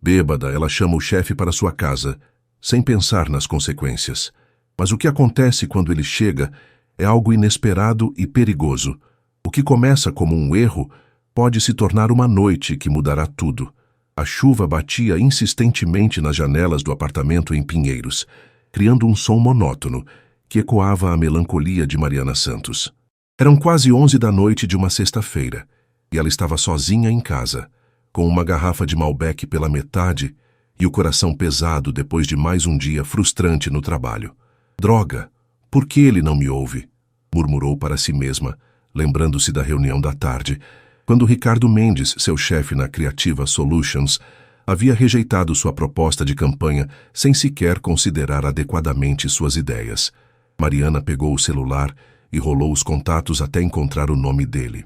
Bêbada, ela chama o chefe para sua casa, sem pensar nas consequências. Mas o que acontece quando ele chega é algo inesperado e perigoso. O que começa como um erro pode se tornar uma noite que mudará tudo. A chuva batia insistentemente nas janelas do apartamento em Pinheiros, criando um som monótono que ecoava a melancolia de Mariana Santos. Eram quase 11 da noite de uma sexta-feira, e ela estava sozinha em casa, com uma garrafa de Malbec pela metade e o coração pesado depois de mais um dia frustrante no trabalho. Droga, por que ele não me ouve? Murmurou para si mesma, lembrando-se da reunião da tarde, quando Ricardo Mendes, seu chefe na Creativa Solutions, havia rejeitado sua proposta de campanha sem sequer considerar adequadamente suas ideias. Mariana pegou o celular e rolou os contatos até encontrar o nome dele.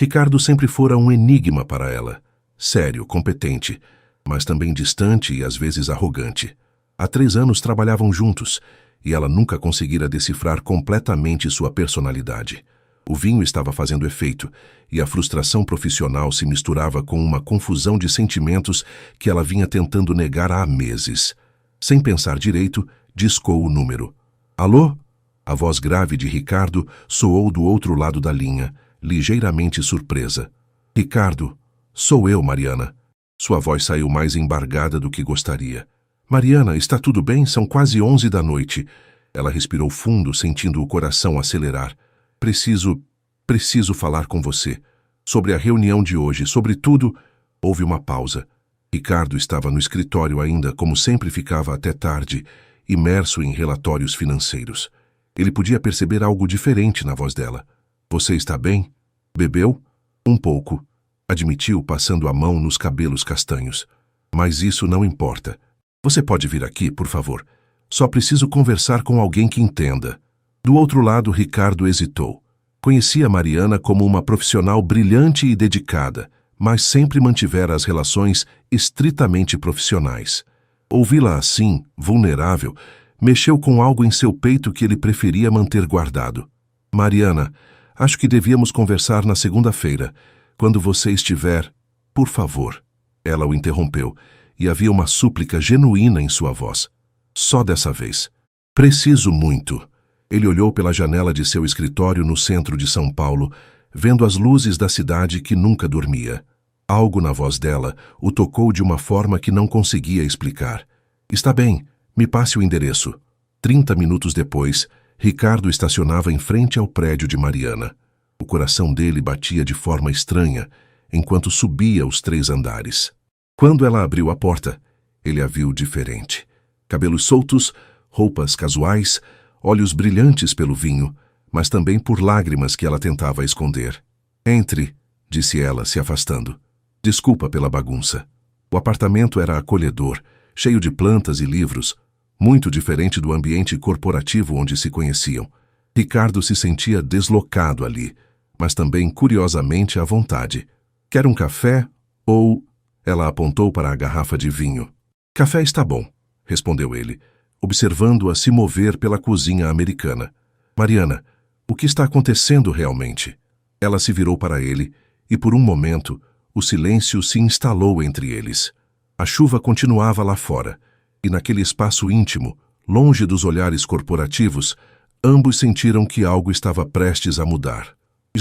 Ricardo sempre fora um enigma para ela. Sério, competente, mas também distante e às vezes arrogante. Há 3 anos trabalhavam juntos e ela nunca conseguira decifrar completamente sua personalidade. O vinho estava fazendo efeito e a frustração profissional se misturava com uma confusão de sentimentos que ela vinha tentando negar há meses. Sem pensar direito, discou o número. Alô? A voz grave de Ricardo soou do outro lado da linha, ligeiramente surpresa. Ricardo, sou eu, Mariana. Sua voz saiu mais embargada do que gostaria. Mariana, está tudo bem? São quase 11 da noite. Ela respirou fundo, sentindo o coração acelerar. Preciso falar com você. Sobre a reunião de hoje, sobre tudo. Houve uma pausa. Ricardo estava no escritório ainda, como sempre ficava até tarde, imerso em relatórios financeiros. Ele podia perceber algo diferente na voz dela. Você está bem? Bebeu? Um pouco, admitiu, passando a mão nos cabelos castanhos. Mas isso não importa. Você pode vir aqui, por favor? Só preciso conversar com alguém que entenda. Do outro lado, Ricardo hesitou. Conhecia Mariana como uma profissional brilhante e dedicada, mas sempre mantivera as relações estritamente profissionais. Ouvi-la assim, vulnerável, mexeu com algo em seu peito que ele preferia manter guardado. Mariana, acho que devíamos conversar na segunda-feira, quando você estiver... Por favor. Ela o interrompeu, e havia uma súplica genuína em sua voz. Só dessa vez. Preciso muito. Ele olhou pela janela de seu escritório no centro de São Paulo, vendo as luzes da cidade que nunca dormia. Algo na voz dela o tocou de uma forma que não conseguia explicar. Está bem, me passe o endereço. 30 minutos depois, Ricardo estacionava em frente ao prédio de Mariana. O coração dele batia de forma estranha, enquanto subia os 3 andares. Quando ela abriu a porta, ele a viu diferente. Cabelos soltos, roupas casuais, olhos brilhantes pelo vinho, mas também por lágrimas que ela tentava esconder. Entre, disse ela, se afastando. Desculpa pela bagunça. O apartamento era acolhedor, cheio de plantas e livros, muito diferente do ambiente corporativo onde se conheciam. Ricardo se sentia deslocado ali, mas também curiosamente à vontade. Quer um café ou... Ela apontou para a garrafa de vinho. Café está bom, respondeu ele, observando-a se mover pela cozinha americana. Mariana, o que está acontecendo realmente? Ela se virou para ele e, por um momento, o silêncio se instalou entre eles. A chuva continuava lá fora, e naquele espaço íntimo, longe dos olhares corporativos, ambos sentiram que algo estava prestes a mudar.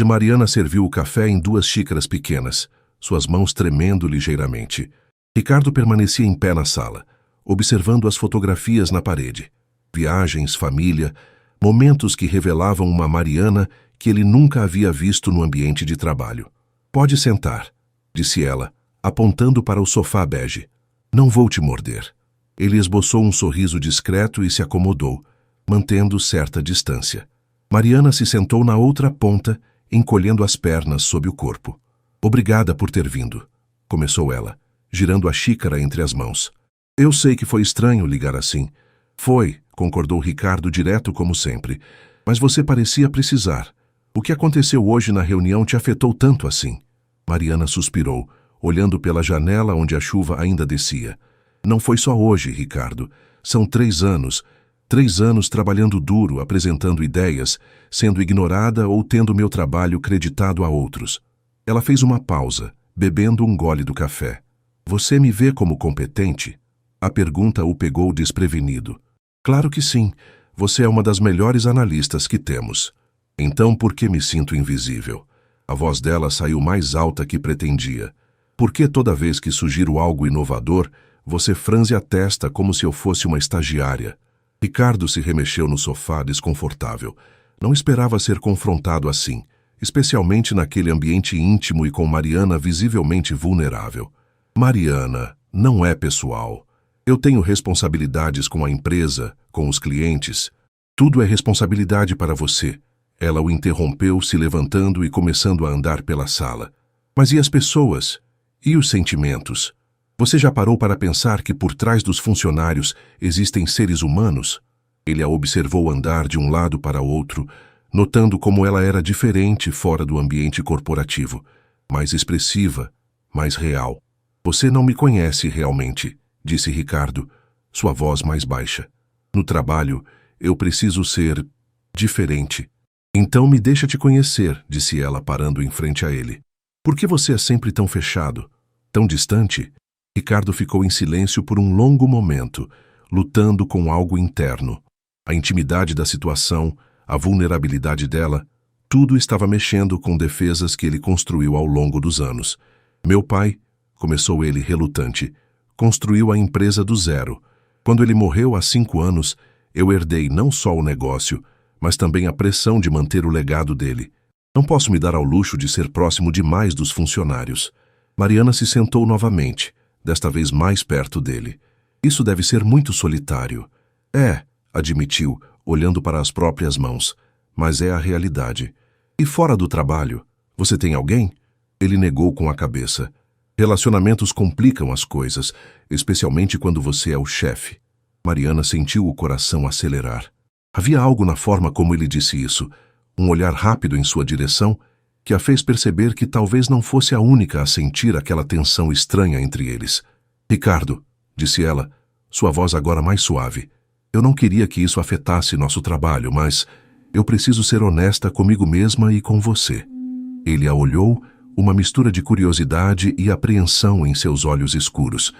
Mariana serviu o café em 2 xícaras pequenas, suas mãos tremendo ligeiramente. Ricardo permanecia em pé na sala, observando as fotografias na parede. Viagens, família, momentos que revelavam uma Mariana que ele nunca havia visto no ambiente de trabalho. Pode sentar, disse ela, apontando para o sofá bege. Não vou te morder. Ele esboçou um sorriso discreto e se acomodou, mantendo certa distância. Mariana se sentou na outra ponta, encolhendo as pernas sob o corpo. Obrigada por ter vindo, começou ela, girando a xícara entre as mãos. Eu sei que foi estranho ligar assim. Foi, concordou Ricardo direto como sempre, mas você parecia precisar. O que aconteceu hoje na reunião te afetou tanto assim? Mariana suspirou, olhando pela janela onde a chuva ainda descia. Não foi só hoje, Ricardo. São 3 anos. 3 anos trabalhando duro, apresentando ideias, sendo ignorada ou tendo meu trabalho creditado a outros. Ela fez uma pausa, bebendo um gole do café. Você me vê como competente? A pergunta o pegou desprevenido. Claro que sim. Você é uma das melhores analistas que temos. Então por que me sinto invisível? A voz dela saiu mais alta que pretendia. Por que toda vez que sugiro algo inovador, você franze a testa como se eu fosse uma estagiária? Ricardo se remexeu no sofá desconfortável. Não esperava ser confrontado assim, especialmente naquele ambiente íntimo e com Mariana visivelmente vulnerável. Mariana, não é pessoal. Eu tenho responsabilidades com a empresa, com os clientes. Tudo é responsabilidade para você. Ela o interrompeu, se levantando e começando a andar pela sala. Mas e as pessoas? E os sentimentos? Você já parou para pensar que por trás dos funcionários existem seres humanos? Ele a observou andar de um lado para outro, notando como ela era diferente fora do ambiente corporativo, mais expressiva, mais real. Você não me conhece realmente, disse Ricardo, sua voz mais baixa. No trabalho, eu preciso ser diferente. Então me deixa te conhecer, disse ela parando em frente a ele. Por que você é sempre tão fechado, tão distante? Ricardo ficou em silêncio por um longo momento, lutando com algo interno. A intimidade da situação, a vulnerabilidade dela, tudo estava mexendo com defesas que ele construiu ao longo dos anos. Meu pai, começou ele relutante, construiu a empresa do zero. Quando ele morreu há 5 anos, eu herdei não só o negócio, mas também a pressão de manter o legado dele. Não posso me dar ao luxo de ser próximo demais dos funcionários. Mariana se sentou novamente, desta vez mais perto dele. Isso deve ser muito solitário. É, admitiu, olhando para as próprias mãos, mas é a realidade. E fora do trabalho, você tem alguém? Ele negou com a cabeça. Relacionamentos complicam as coisas, especialmente quando você é o chefe. Mariana sentiu o coração acelerar. Havia algo na forma como ele disse isso, um olhar rápido em sua direção, que a fez perceber que talvez não fosse a única a sentir aquela tensão estranha entre eles. Ricardo, disse ela, sua voz agora mais suave, eu não queria que isso afetasse nosso trabalho, mas eu preciso ser honesta comigo mesma e com você. Ele a olhou, uma mistura de curiosidade e apreensão em seus olhos escuros.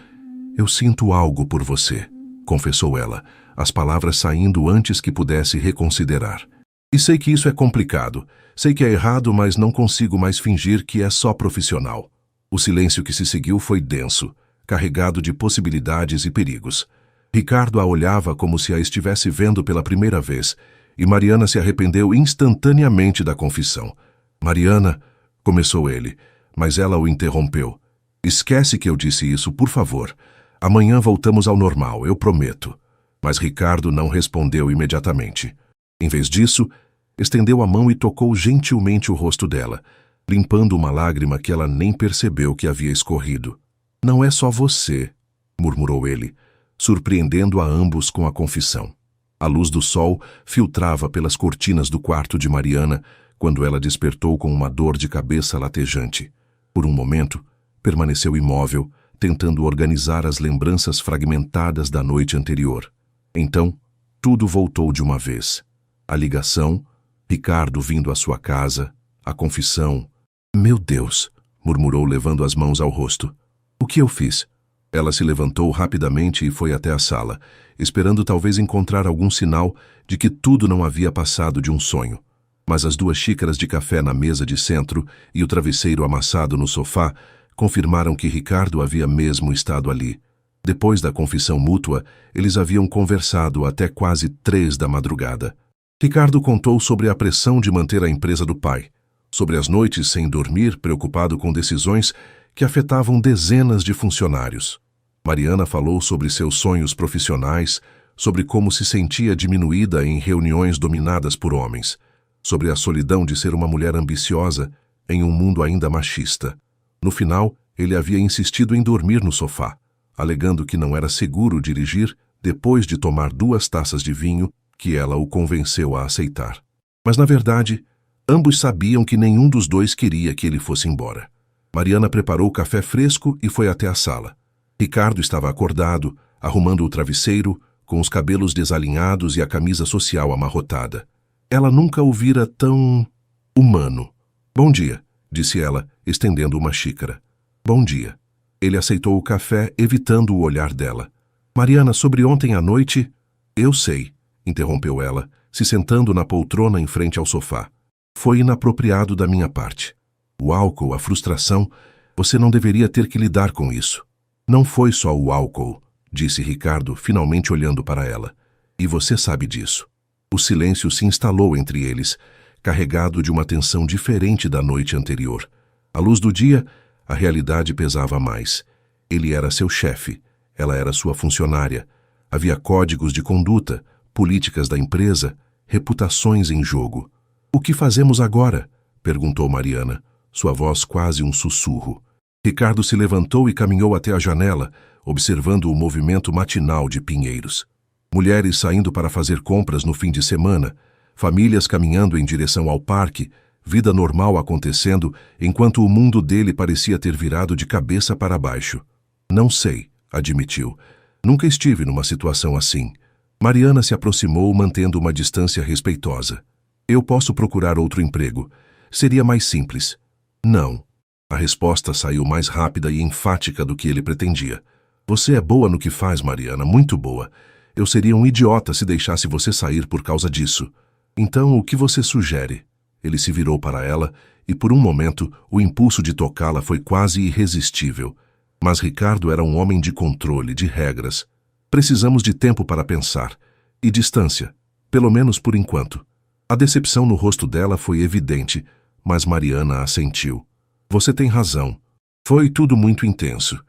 Eu sinto algo por você, confessou ela, as palavras saindo antes que pudesse reconsiderar. E sei que isso é complicado. Sei que é errado, mas não consigo mais fingir que é só profissional. O silêncio que se seguiu foi denso, carregado de possibilidades e perigos. Ricardo a olhava como se a estivesse vendo pela primeira vez, e Mariana se arrependeu instantaneamente da confissão. Mariana, começou ele, mas ela o interrompeu. Esquece que eu disse isso, por favor. Amanhã voltamos ao normal, eu prometo. Mas Ricardo não respondeu imediatamente. Em vez disso, estendeu a mão e tocou gentilmente o rosto dela, limpando uma lágrima que ela nem percebeu que havia escorrido. Não é só você, murmurou ele, surpreendendo a ambos com a confissão. A luz do sol filtrava pelas cortinas do quarto de Mariana quando ela despertou com uma dor de cabeça latejante. Por um momento, permaneceu imóvel, tentando organizar as lembranças fragmentadas da noite anterior. Então, tudo voltou de uma vez. A ligação, Ricardo vindo à sua casa, a confissão. Meu Deus, murmurou levando as mãos ao rosto. O que eu fiz? Ela se levantou rapidamente e foi até a sala, esperando talvez encontrar algum sinal de que tudo não havia passado de um sonho. Mas as 2 xícaras de café na mesa de centro e o travesseiro amassado no sofá confirmaram que Ricardo havia mesmo estado ali. Depois da confissão mútua, eles haviam conversado até quase 3 da madrugada. Ricardo contou sobre a pressão de manter a empresa do pai, sobre as noites sem dormir, preocupado com decisões que afetavam dezenas de funcionários. Mariana falou sobre seus sonhos profissionais, sobre como se sentia diminuída em reuniões dominadas por homens, sobre a solidão de ser uma mulher ambiciosa em um mundo ainda machista. No final, ele havia insistido em dormir no sofá, alegando que não era seguro dirigir depois de tomar 2 taças de vinho que ela o convenceu a aceitar. Mas, na verdade, ambos sabiam que nenhum dos dois queria que ele fosse embora. Mariana preparou o café fresco e foi até a sala. Ricardo estava acordado, arrumando o travesseiro, com os cabelos desalinhados e a camisa social amarrotada. Ela nunca o vira tão humano. Bom dia, disse ela, estendendo uma xícara. Bom dia. Ele aceitou o café, evitando o olhar dela. Mariana, sobre ontem à noite... Eu sei, interrompeu ela, se sentando na poltrona em frente ao sofá. Foi inapropriado da minha parte. O álcool, a frustração, você não deveria ter que lidar com isso. Não foi só o álcool, disse Ricardo, finalmente olhando para ela. E você sabe disso. O silêncio se instalou entre eles, carregado de uma tensão diferente da noite anterior. À luz do dia, a realidade pesava mais. Ele era seu chefe, ela era sua funcionária. Havia códigos de conduta, políticas da empresa, reputações em jogo. O que fazemos agora? Perguntou Mariana, sua voz quase um sussurro. Ricardo se levantou e caminhou até a janela, observando o movimento matinal de pinheiros. Mulheres saindo para fazer compras no fim de semana, famílias caminhando em direção ao parque, vida normal acontecendo, enquanto o mundo dele parecia ter virado de cabeça para baixo. Não sei, admitiu. Nunca estive numa situação assim. Mariana se aproximou, mantendo uma distância respeitosa. Eu posso procurar outro emprego. Seria mais simples. Não. A resposta saiu mais rápida e enfática do que ele pretendia. Você é boa no que faz, Mariana, muito boa. Eu seria um idiota se deixasse você sair por causa disso. Então, o que você sugere? Ele se virou para ela e, por um momento, o impulso de tocá-la foi quase irresistível. Mas Ricardo era um homem de controle, de regras. Precisamos de tempo para pensar. E distância, pelo menos por enquanto. A decepção no rosto dela foi evidente, mas Mariana assentiu. Você tem razão. Foi tudo muito intenso.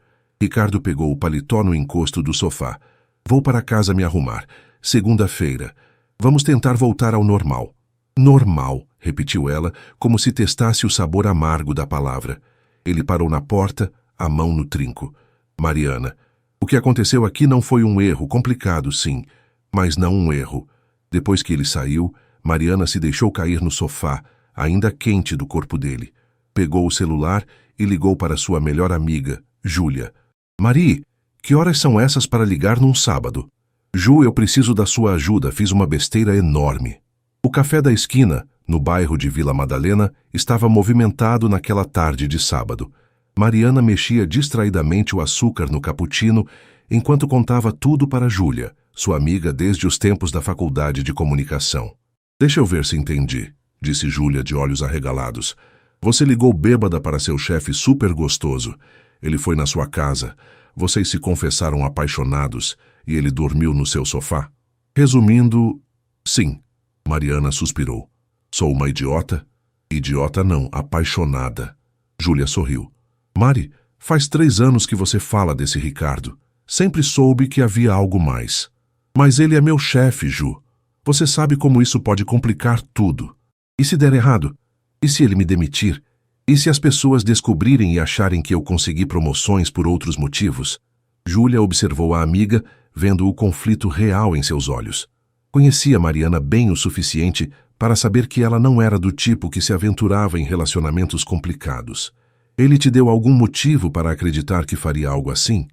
Ricardo pegou o paletó no encosto do sofá. Vou para casa me arrumar. Segunda-feira. Vamos tentar voltar ao normal. Normal, repetiu ela, como se testasse o sabor amargo da palavra. Ele parou na porta, a mão no trinco. Mariana, o que aconteceu aqui não foi um erro, complicado sim, mas não um erro. Depois que ele saiu, Mariana se deixou cair no sofá, ainda quente do corpo dele. Pegou o celular e ligou para sua melhor amiga, Júlia. Mari, que horas são essas para ligar num sábado? Ju, eu preciso da sua ajuda, fiz uma besteira enorme. O café da esquina, no bairro de Vila Madalena, estava movimentado naquela tarde de sábado. Mariana mexia distraidamente o açúcar no cappuccino enquanto contava tudo para Júlia, sua amiga desde os tempos da faculdade de comunicação. Deixa eu ver se entendi, disse Júlia de olhos arregalados. Você ligou bêbada para seu chefe super gostoso. Ele foi na sua casa. Vocês se confessaram apaixonados e ele dormiu no seu sofá? Resumindo, sim. Mariana suspirou. Sou uma idiota? Idiota não, apaixonada. Júlia sorriu. Mari, faz 3 anos que você fala desse Ricardo. Sempre soube que havia algo mais. Mas ele é meu chefe, Ju. Você sabe como isso pode complicar tudo. E se der errado? E se ele me demitir? E se as pessoas descobrirem e acharem que eu consegui promoções por outros motivos? Júlia observou a amiga, vendo o conflito real em seus olhos. Conhecia Mariana bem o suficiente para saber que ela não era do tipo que se aventurava em relacionamentos complicados. Ele te deu algum motivo para acreditar que faria algo assim?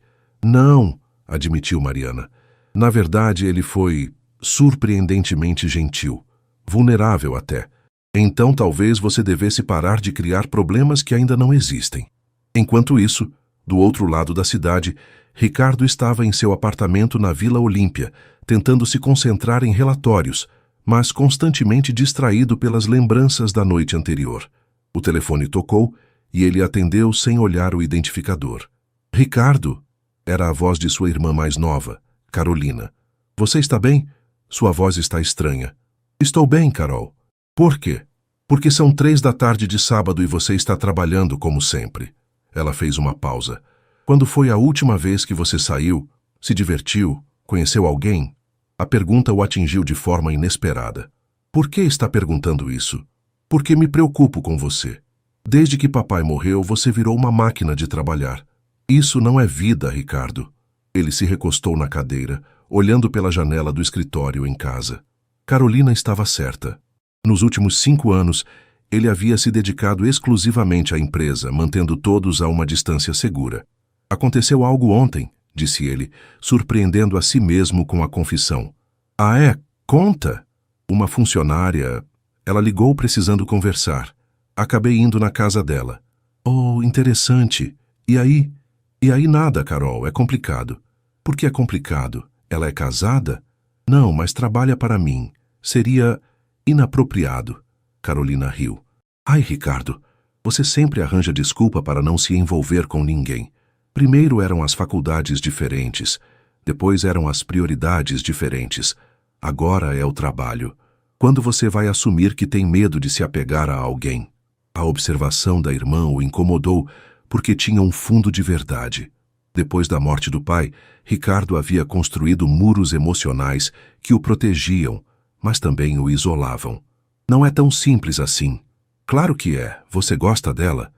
Não, admitiu Mariana. Na verdade, ele foi surpreendentemente gentil, vulnerável até. Então talvez você devesse parar de criar problemas que ainda não existem. Enquanto isso, do outro lado da cidade, Ricardo estava em seu apartamento na Vila Olímpia, tentando se concentrar em relatórios, mas constantemente distraído pelas lembranças da noite anterior. O telefone tocou e ele atendeu sem olhar o identificador. Ricardo, era a voz de sua irmã mais nova, Carolina. Você está bem? Sua voz está estranha. Estou bem, Carol. Por quê? Porque são 3 da tarde de sábado e você está trabalhando como sempre. Ela fez uma pausa. Quando foi a última vez que você saiu, se divertiu, conheceu alguém? A pergunta o atingiu de forma inesperada. Por que está perguntando isso? Porque me preocupo com você. Desde que papai morreu, você virou uma máquina de trabalhar. Isso não é vida, Ricardo. Ele se recostou na cadeira, olhando pela janela do escritório em casa. Carolina estava certa. Nos últimos 5 anos, ele havia se dedicado exclusivamente à empresa, mantendo todos a uma distância segura. Aconteceu algo ontem, disse ele, surpreendendo a si mesmo com a confissão. Ah, é? Conta! Uma funcionária... Ela ligou precisando conversar. Acabei indo na casa dela. Oh, interessante. E aí? E aí nada, Carol, é complicado. Por que é complicado? Ela é casada? Não, mas trabalha para mim. Seria inapropriado. Carolina riu. Ai, Ricardo, você sempre arranja desculpa para não se envolver com ninguém. Primeiro eram as faculdades diferentes, depois eram as prioridades diferentes. Agora é o trabalho. Quando você vai assumir que tem medo de se apegar a alguém? A observação da irmã o incomodou porque tinha um fundo de verdade. Depois da morte do pai, Ricardo havia construído muros emocionais que o protegiam, mas também o isolavam. Não é tão simples assim. Claro que é. Você gosta dela?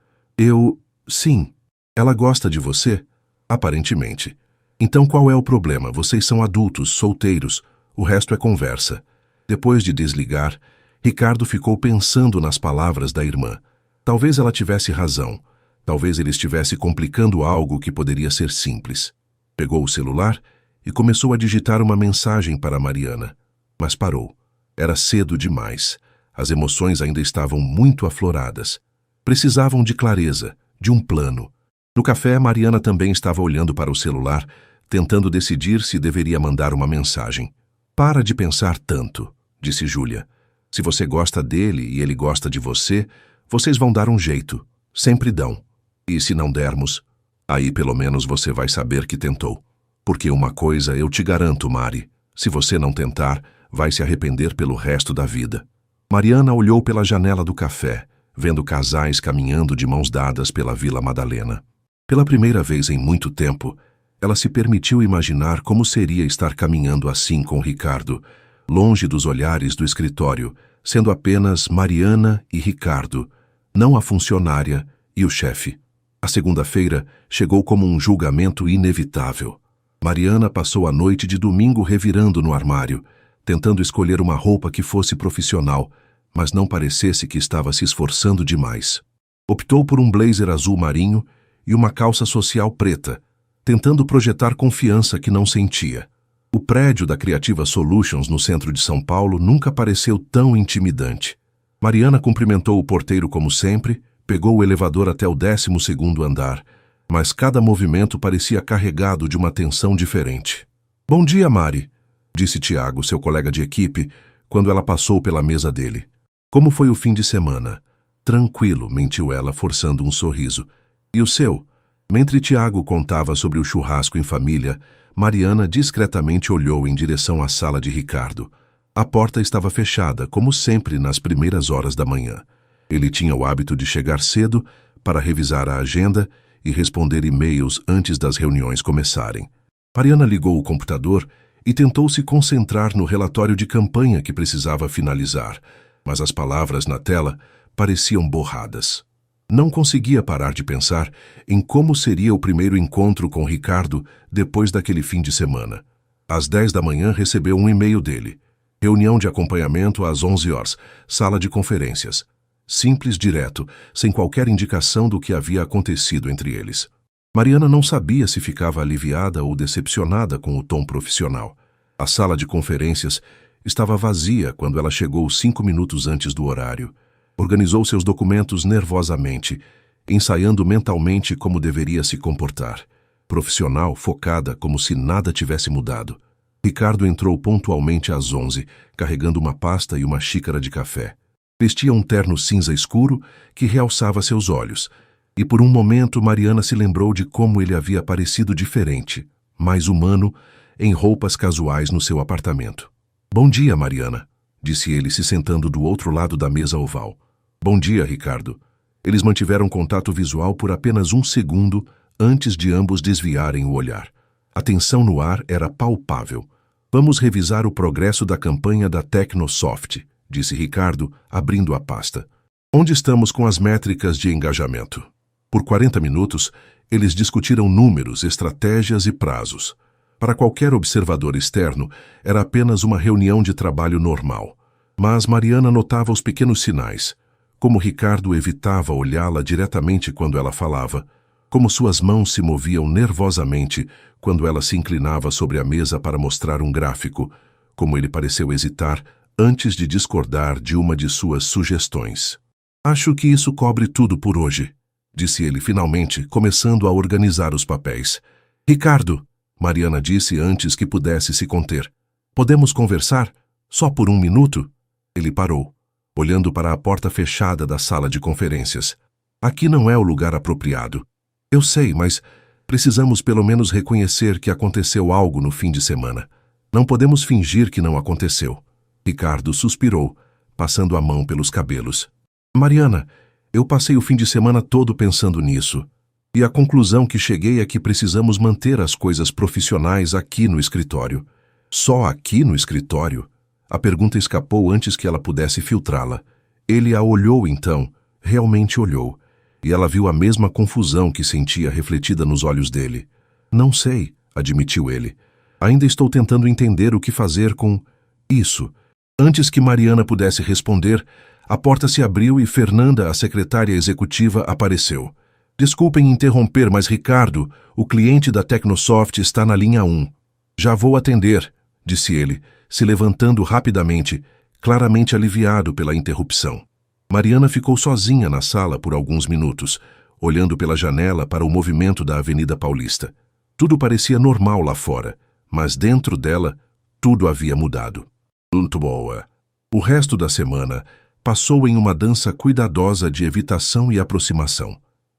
Sim. Ela gosta de você? Aparentemente. Então qual é o problema? Vocês são adultos, solteiros. O resto é conversa. Depois de desligar, Ricardo ficou pensando nas palavras da irmã. Talvez ela tivesse razão. Talvez ele estivesse complicando algo que poderia ser simples. Pegou o celular e começou a digitar uma mensagem para Mariana. Mas parou. Era cedo demais. As emoções ainda estavam muito afloradas. Precisavam de clareza, de um plano. No café, Mariana também estava olhando para o celular, tentando decidir se deveria mandar uma mensagem. Para de pensar tanto, disse Júlia. Se você gosta dele e ele gosta de você, vocês vão dar um jeito. Sempre dão. E se não dermos, aí pelo menos você vai saber que tentou. Porque uma coisa eu te garanto, Mari. Se você não tentar, vai se arrepender pelo resto da vida. Mariana olhou pela janela do café, vendo casais caminhando de mãos dadas pela Vila Madalena. Pela primeira vez em muito tempo, ela se permitiu imaginar como seria estar caminhando assim com Ricardo, longe dos olhares do escritório, sendo apenas Mariana e Ricardo, não a funcionária e o chefe. A segunda-feira chegou como um julgamento inevitável. Mariana passou a noite de domingo revirando no armário, tentando escolher uma roupa que fosse profissional, mas não parecesse que estava se esforçando demais. Optou por um blazer azul marinho e uma calça social preta, tentando projetar confiança que não sentia. O prédio da Creativa Solutions no centro de São Paulo nunca pareceu tão intimidante. Mariana cumprimentou o porteiro como sempre, pegou o elevador até o 12º andar, mas cada movimento parecia carregado de uma tensão diferente. Bom dia, Mari, disse Tiago, seu colega de equipe, quando ela passou pela mesa dele. Como foi o fim de semana? Tranquilo, mentiu ela, forçando um sorriso. E o seu? Mentre Tiago contava sobre o churrasco em família, Mariana discretamente olhou em direção à sala de Ricardo. A porta estava fechada, como sempre nas primeiras horas da manhã. Ele tinha o hábito de chegar cedo para revisar a agenda e responder e-mails antes das reuniões começarem. Mariana ligou o computador e tentou se concentrar no relatório de campanha que precisava finalizar, mas as palavras na tela pareciam borradas. Não conseguia parar de pensar em como seria o primeiro encontro com Ricardo depois daquele fim de semana. Às 10 da manhã recebeu um e-mail dele. Reunião de acompanhamento às 11 horas, sala de conferências. Simples, direto, sem qualquer indicação do que havia acontecido entre eles. Mariana não sabia se ficava aliviada ou decepcionada com o tom profissional. A sala de conferências estava vazia quando ela chegou 5 minutos antes do horário. Organizou seus documentos nervosamente, ensaiando mentalmente como deveria se comportar. Profissional, focada, como se nada tivesse mudado. Ricardo entrou pontualmente às 11, carregando uma pasta e uma xícara de café. Vestia um terno cinza escuro que realçava seus olhos, e por um momento Mariana se lembrou de como ele havia parecido diferente, mais humano, em roupas casuais no seu apartamento. Bom dia, Mariana, disse ele se sentando do outro lado da mesa oval. Bom dia, Ricardo. Eles mantiveram contato visual por apenas 1 segundo antes de ambos desviarem o olhar. A tensão no ar era palpável. Vamos revisar o progresso da campanha da Tecnosoft, disse Ricardo, abrindo a pasta. Onde estamos com as métricas de engajamento? Por 40 minutos, eles discutiram números, estratégias e prazos. Para qualquer observador externo, era apenas uma reunião de trabalho normal. Mas Mariana notava os pequenos sinais. Como Ricardo evitava olhá-la diretamente quando ela falava, como suas mãos se moviam nervosamente quando ela se inclinava sobre a mesa para mostrar um gráfico, como ele pareceu hesitar antes de discordar de uma de suas sugestões. Acho que isso cobre tudo por hoje, disse ele finalmente, começando a organizar os papéis. Ricardo, Mariana disse antes que pudesse se conter. Podemos conversar? Só por 1 minuto? Ele parou, olhando para a porta fechada da sala de conferências. Aqui não é o lugar apropriado. Eu sei, mas precisamos pelo menos reconhecer que aconteceu algo no fim de semana. Não podemos fingir que não aconteceu. Ricardo suspirou, passando a mão pelos cabelos. Mariana, eu passei o fim de semana todo pensando nisso. E a conclusão que cheguei é que precisamos manter as coisas profissionais aqui no escritório. Só aqui no escritório? A pergunta escapou antes que ela pudesse filtrá-la. Ele a olhou então, realmente olhou, e ela viu a mesma confusão que sentia refletida nos olhos dele. Não sei, admitiu ele. Ainda estou tentando entender o que fazer com isso. Antes que Mariana pudesse responder, a porta se abriu e Fernanda, a secretária executiva, apareceu. Desculpem interromper, mas Ricardo, o cliente da Tecnosoft está na linha 1. Já vou atender, disse ele, se levantando rapidamente, claramente aliviado pela interrupção. Mariana ficou sozinha na sala por alguns minutos, olhando pela janela para o movimento da Avenida Paulista. Tudo parecia normal lá fora, mas dentro dela, tudo havia mudado. Muito boa. O resto da semana passou em uma dança cuidadosa de evitação e aproximação.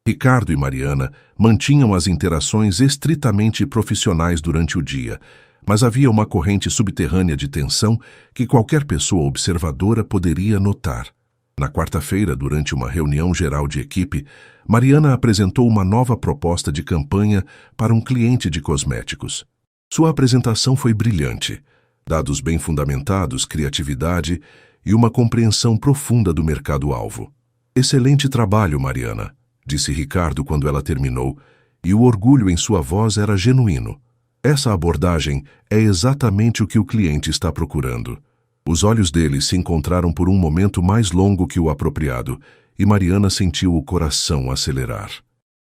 Ricardo e Mariana mantinham as interações estritamente profissionais durante o dia, mas havia uma corrente subterrânea de tensão que qualquer pessoa observadora poderia notar. Na quarta-feira, durante uma reunião geral de equipe, Mariana apresentou uma nova proposta de campanha para um cliente de cosméticos. Sua apresentação foi brilhante. Dados bem fundamentados, criatividade e uma compreensão profunda do mercado-alvo. Excelente trabalho, Mariana, disse Ricardo quando ela terminou, e o orgulho em sua voz era genuíno. Essa abordagem é exatamente o que o cliente está procurando. Os olhos dele se encontraram por um momento mais longo que o apropriado, e Mariana sentiu o coração acelerar.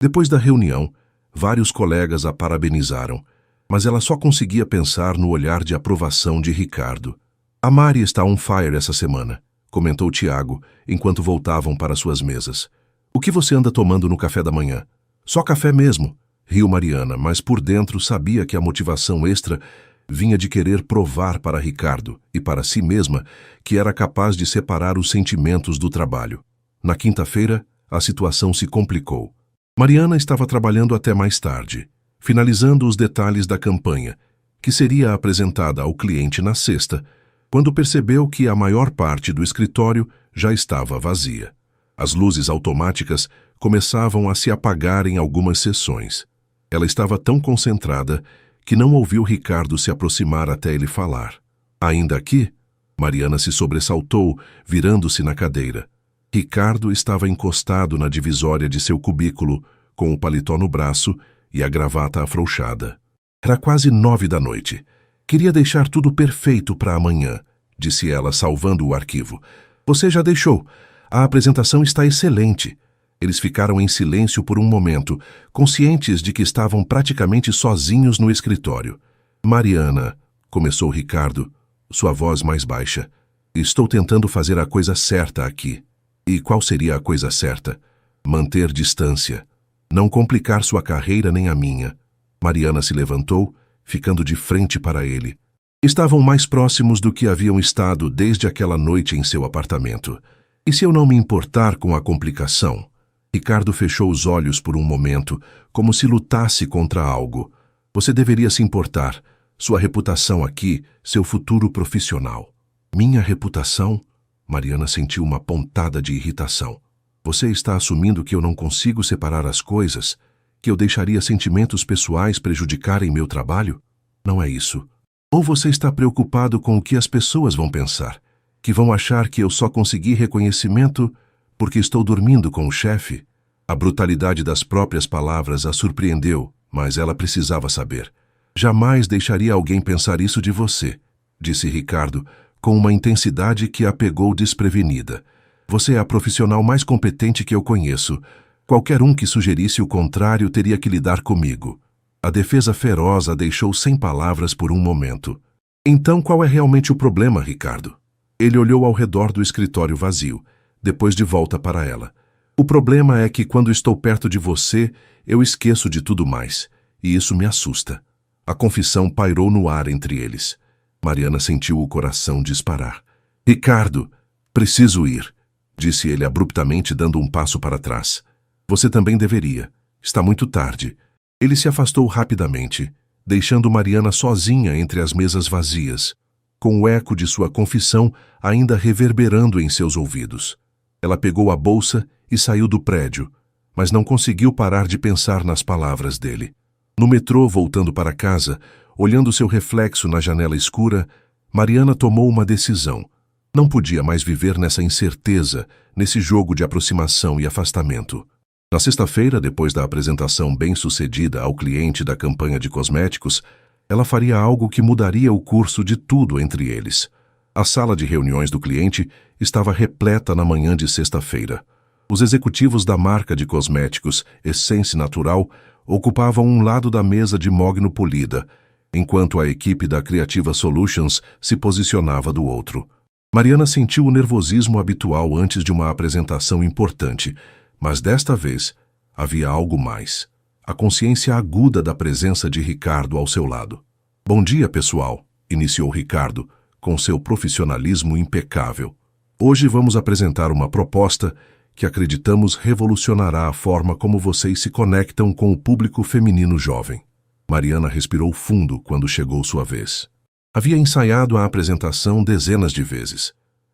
Depois da reunião, vários colegas a parabenizaram, mas ela só conseguia pensar no olhar de aprovação de Ricardo. A Mari está on fire essa semana, comentou Tiago, enquanto voltavam para suas mesas. O que você anda tomando no café da manhã? Só café mesmo, riu Mariana, mas por dentro sabia que a motivação extra vinha de querer provar para Ricardo e para si mesma que era capaz de separar os sentimentos do trabalho. Na quinta-feira, a situação se complicou. Mariana estava trabalhando até mais tarde, finalizando os detalhes da campanha, que seria apresentada ao cliente na sexta, quando percebeu que a maior parte do escritório já estava vazia. As luzes automáticas começavam a se apagar em algumas sessões. Ela estava tão concentrada que não ouviu Ricardo se aproximar até ele falar. Ainda aqui? Mariana se sobressaltou, virando-se na cadeira. Ricardo estava encostado na divisória de seu cubículo, com o paletó no braço e a gravata afrouxada. Era quase 9 da noite. Queria deixar tudo perfeito para amanhã, disse ela, salvando o arquivo. Você já deixou. A apresentação está excelente. Eles ficaram em silêncio por um momento, conscientes de que estavam praticamente sozinhos no escritório. Mariana, começou Ricardo, sua voz mais baixa. Estou tentando fazer a coisa certa aqui. E qual seria a coisa certa? Manter distância. Não complicar sua carreira nem a minha. Mariana se levantou, ficando de frente para ele. Estavam mais próximos do que haviam estado desde aquela noite em seu apartamento. E se eu não me importar com a complicação? Ricardo fechou os olhos por um momento, como se lutasse contra algo. Você deveria se importar. Sua reputação aqui, seu futuro profissional. Minha reputação? Mariana sentiu uma pontada de irritação. Você está assumindo que eu não consigo separar as coisas? Que eu deixaria sentimentos pessoais prejudicarem meu trabalho? Não é isso. Ou você está preocupado com o que as pessoas vão pensar? Que vão achar que eu só consegui reconhecimento porque estou dormindo com o chefe? A brutalidade das próprias palavras a surpreendeu, mas ela precisava saber. Jamais deixaria alguém pensar isso de você, disse Ricardo, com uma intensidade que a pegou desprevenida. Você é a profissional mais competente que eu conheço. Qualquer um que sugerisse o contrário teria que lidar comigo. A defesa feroz a deixou sem palavras por um momento. Então qual é realmente o problema, Ricardo? Ele olhou ao redor do escritório vazio, depois de volta para ela. O problema é que quando estou perto de você, eu esqueço de tudo mais, e isso me assusta. A confissão pairou no ar entre eles. Mariana sentiu o coração disparar. Ricardo, preciso ir, disse ele abruptamente, dando um passo para trás. Você também deveria. Está muito tarde. Ele se afastou rapidamente, deixando Mariana sozinha entre as mesas vazias, com o eco de sua confissão ainda reverberando em seus ouvidos. Ela pegou a bolsa e saiu do prédio, mas não conseguiu parar de pensar nas palavras dele. No metrô, voltando para casa, olhando seu reflexo na janela escura, Mariana tomou uma decisão. Não podia mais viver nessa incerteza, nesse jogo de aproximação e afastamento. Na sexta-feira, depois da apresentação bem-sucedida ao cliente da campanha de cosméticos, ela faria algo que mudaria o curso de tudo entre eles. A sala de reuniões do cliente estava repleta na manhã de sexta-feira. Os executivos da marca de cosméticos Essence Natural ocupavam um lado da mesa de mogno polida, enquanto a equipe da Creativa Solutions se posicionava do outro. Mariana sentiu o nervosismo habitual antes de uma apresentação importante, mas desta vez havia algo mais. A consciência aguda da presença de Ricardo ao seu lado. Bom dia, pessoal, iniciou Ricardo, com seu profissionalismo impecável. Hoje vamos apresentar uma proposta que acreditamos revolucionará a forma como vocês se conectam com o público feminino jovem. Mariana respirou fundo quando chegou sua vez. Havia ensaiado a apresentação dezenas de vezes,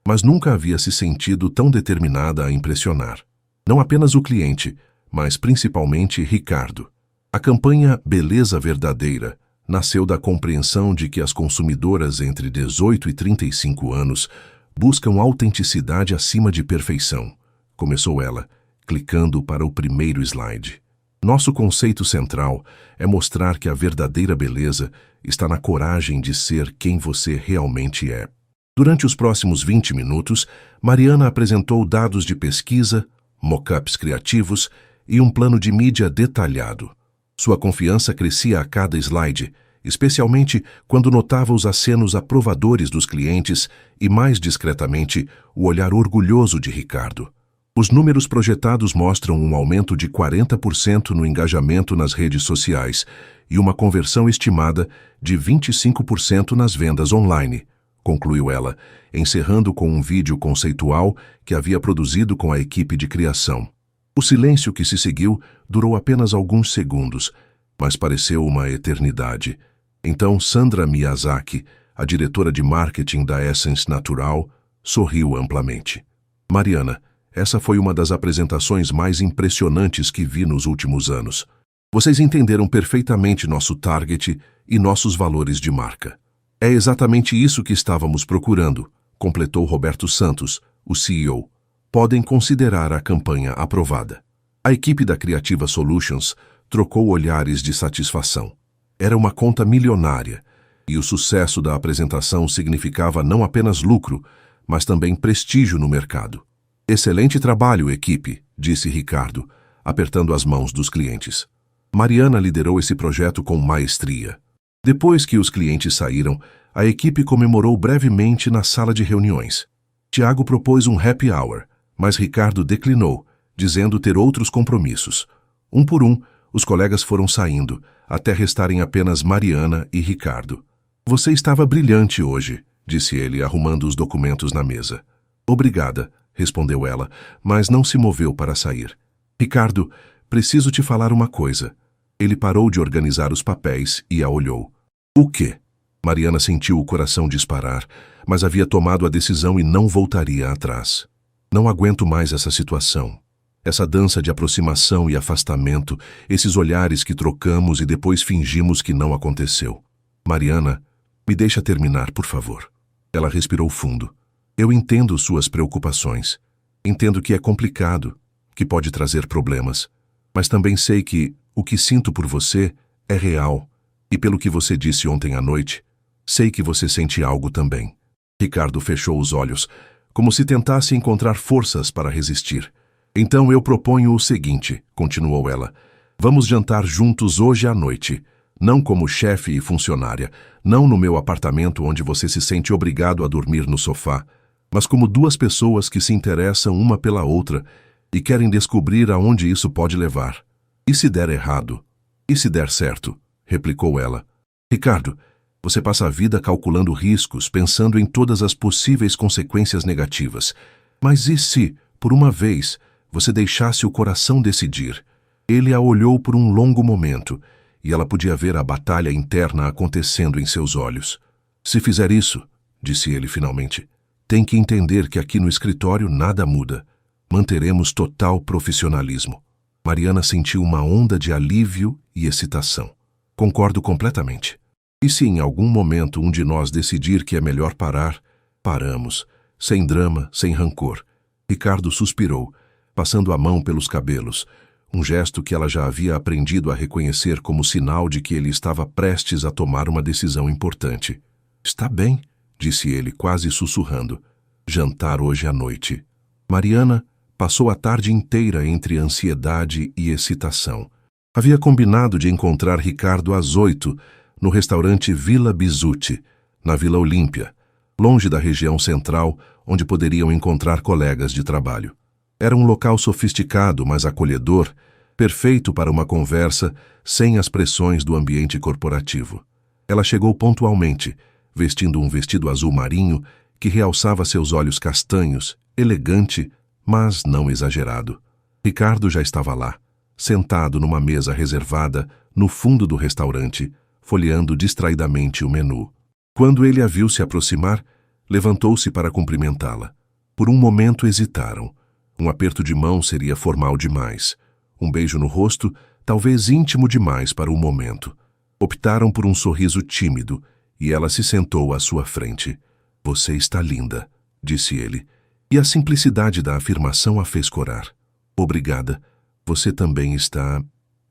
mas nunca havia se sentido tão determinada a impressionar. Não apenas o cliente, mas principalmente Ricardo. A campanha Beleza Verdadeira nasceu da compreensão de que as consumidoras entre 18 e 35 anos buscam autenticidade acima de perfeição. Começou ela, clicando para o primeiro slide. Nosso conceito central é mostrar que a verdadeira beleza está na coragem de ser quem você realmente é. Durante os próximos 20 minutos, Mariana apresentou dados de pesquisa, mock-ups criativos e um plano de mídia detalhado. Sua confiança crescia a cada slide, especialmente quando notava os acenos aprovadores dos clientes e, mais discretamente, o olhar orgulhoso de Ricardo. Os números projetados mostram um aumento de 40% no engajamento nas redes sociais e uma conversão estimada de 25% nas vendas online, concluiu ela, encerrando com um vídeo conceitual que havia produzido com a equipe de criação. O silêncio que se seguiu durou apenas alguns segundos, mas pareceu uma eternidade. Então Sandra Miyazaki, a diretora de marketing da Essence Natural, sorriu amplamente. Mariana, essa foi uma das apresentações mais impressionantes que vi nos últimos anos. Vocês entenderam perfeitamente nosso target e nossos valores de marca. É exatamente isso que estávamos procurando, completou Roberto Santos, o CEO. Podem considerar a campanha aprovada. A equipe da Creativa Solutions trocou olhares de satisfação. Era uma conta milionária, e o sucesso da apresentação significava não apenas lucro, mas também prestígio no mercado. Excelente trabalho, equipe, disse Ricardo, apertando as mãos dos clientes. Mariana liderou esse projeto com maestria. Depois que os clientes saíram, a equipe comemorou brevemente na sala de reuniões. Tiago propôs um happy hour, mas Ricardo declinou, dizendo ter outros compromissos. Um por um, os colegas foram saindo, até restarem apenas Mariana e Ricardo. Você estava brilhante hoje, disse ele, arrumando os documentos na mesa. Obrigada, respondeu ela, mas não se moveu para sair. Ricardo, preciso te falar uma coisa. Ele parou de organizar os papéis e a olhou. O quê? Mariana sentiu o coração disparar, mas havia tomado a decisão e não voltaria atrás. Não aguento mais essa situação. Essa dança de aproximação e afastamento, esses olhares que trocamos e depois fingimos que não aconteceu. Mariana, me deixa terminar, por favor. Ela respirou fundo. Eu entendo suas preocupações. Entendo que é complicado, que pode trazer problemas. Mas também sei que o que sinto por você é real. E pelo que você disse ontem à noite, sei que você sente algo também. Ricardo fechou os olhos, como se tentasse encontrar forças para resistir. Então eu proponho o seguinte, continuou ela. Vamos jantar juntos hoje à noite. Não como chefe e funcionária, não no meu apartamento onde você se sente obrigado a dormir no sofá, mas como duas pessoas que se interessam uma pela outra e querem descobrir aonde isso pode levar. E se der errado? E se der certo? Replicou ela. Ricardo, você passa a vida calculando riscos, pensando em todas as possíveis consequências negativas. Mas e se, por uma vez, você deixasse o coração decidir? Ele a olhou por um longo momento, e ela podia ver a batalha interna acontecendo em seus olhos. Se fizer isso, disse ele finalmente, tem que entender que aqui no escritório nada muda. Manteremos total profissionalismo. Mariana sentiu uma onda de alívio e excitação. Concordo completamente. E se em algum momento um de nós decidir que é melhor parar, paramos, sem drama, sem rancor. Ricardo suspirou, passando a mão pelos cabelos, um gesto que ela já havia aprendido a reconhecer como sinal de que ele estava prestes a tomar uma decisão importante. Está bem, disse ele, quase sussurrando. Jantar hoje à noite. Mariana passou a tarde inteira entre ansiedade e excitação. Havia combinado de encontrar Ricardo às 8, no restaurante Villa Bisutti, na Vila Olímpia, longe da região central, onde poderiam encontrar colegas de trabalho. Era um local sofisticado, mas acolhedor, perfeito para uma conversa sem as pressões do ambiente corporativo. Ela chegou pontualmente, vestindo um vestido azul marinho que realçava seus olhos castanhos, elegante, mas não exagerado. Ricardo já estava lá, sentado numa mesa reservada no fundo do restaurante, folheando distraidamente o menu. Quando ele a viu se aproximar, levantou-se para cumprimentá-la. Por um momento hesitaram. Um aperto de mão seria formal demais. Um beijo no rosto, talvez íntimo demais para o momento. Optaram por um sorriso tímido, e ela se sentou à sua frente. Você está linda, disse ele, e a simplicidade da afirmação a fez corar. Obrigada, você também está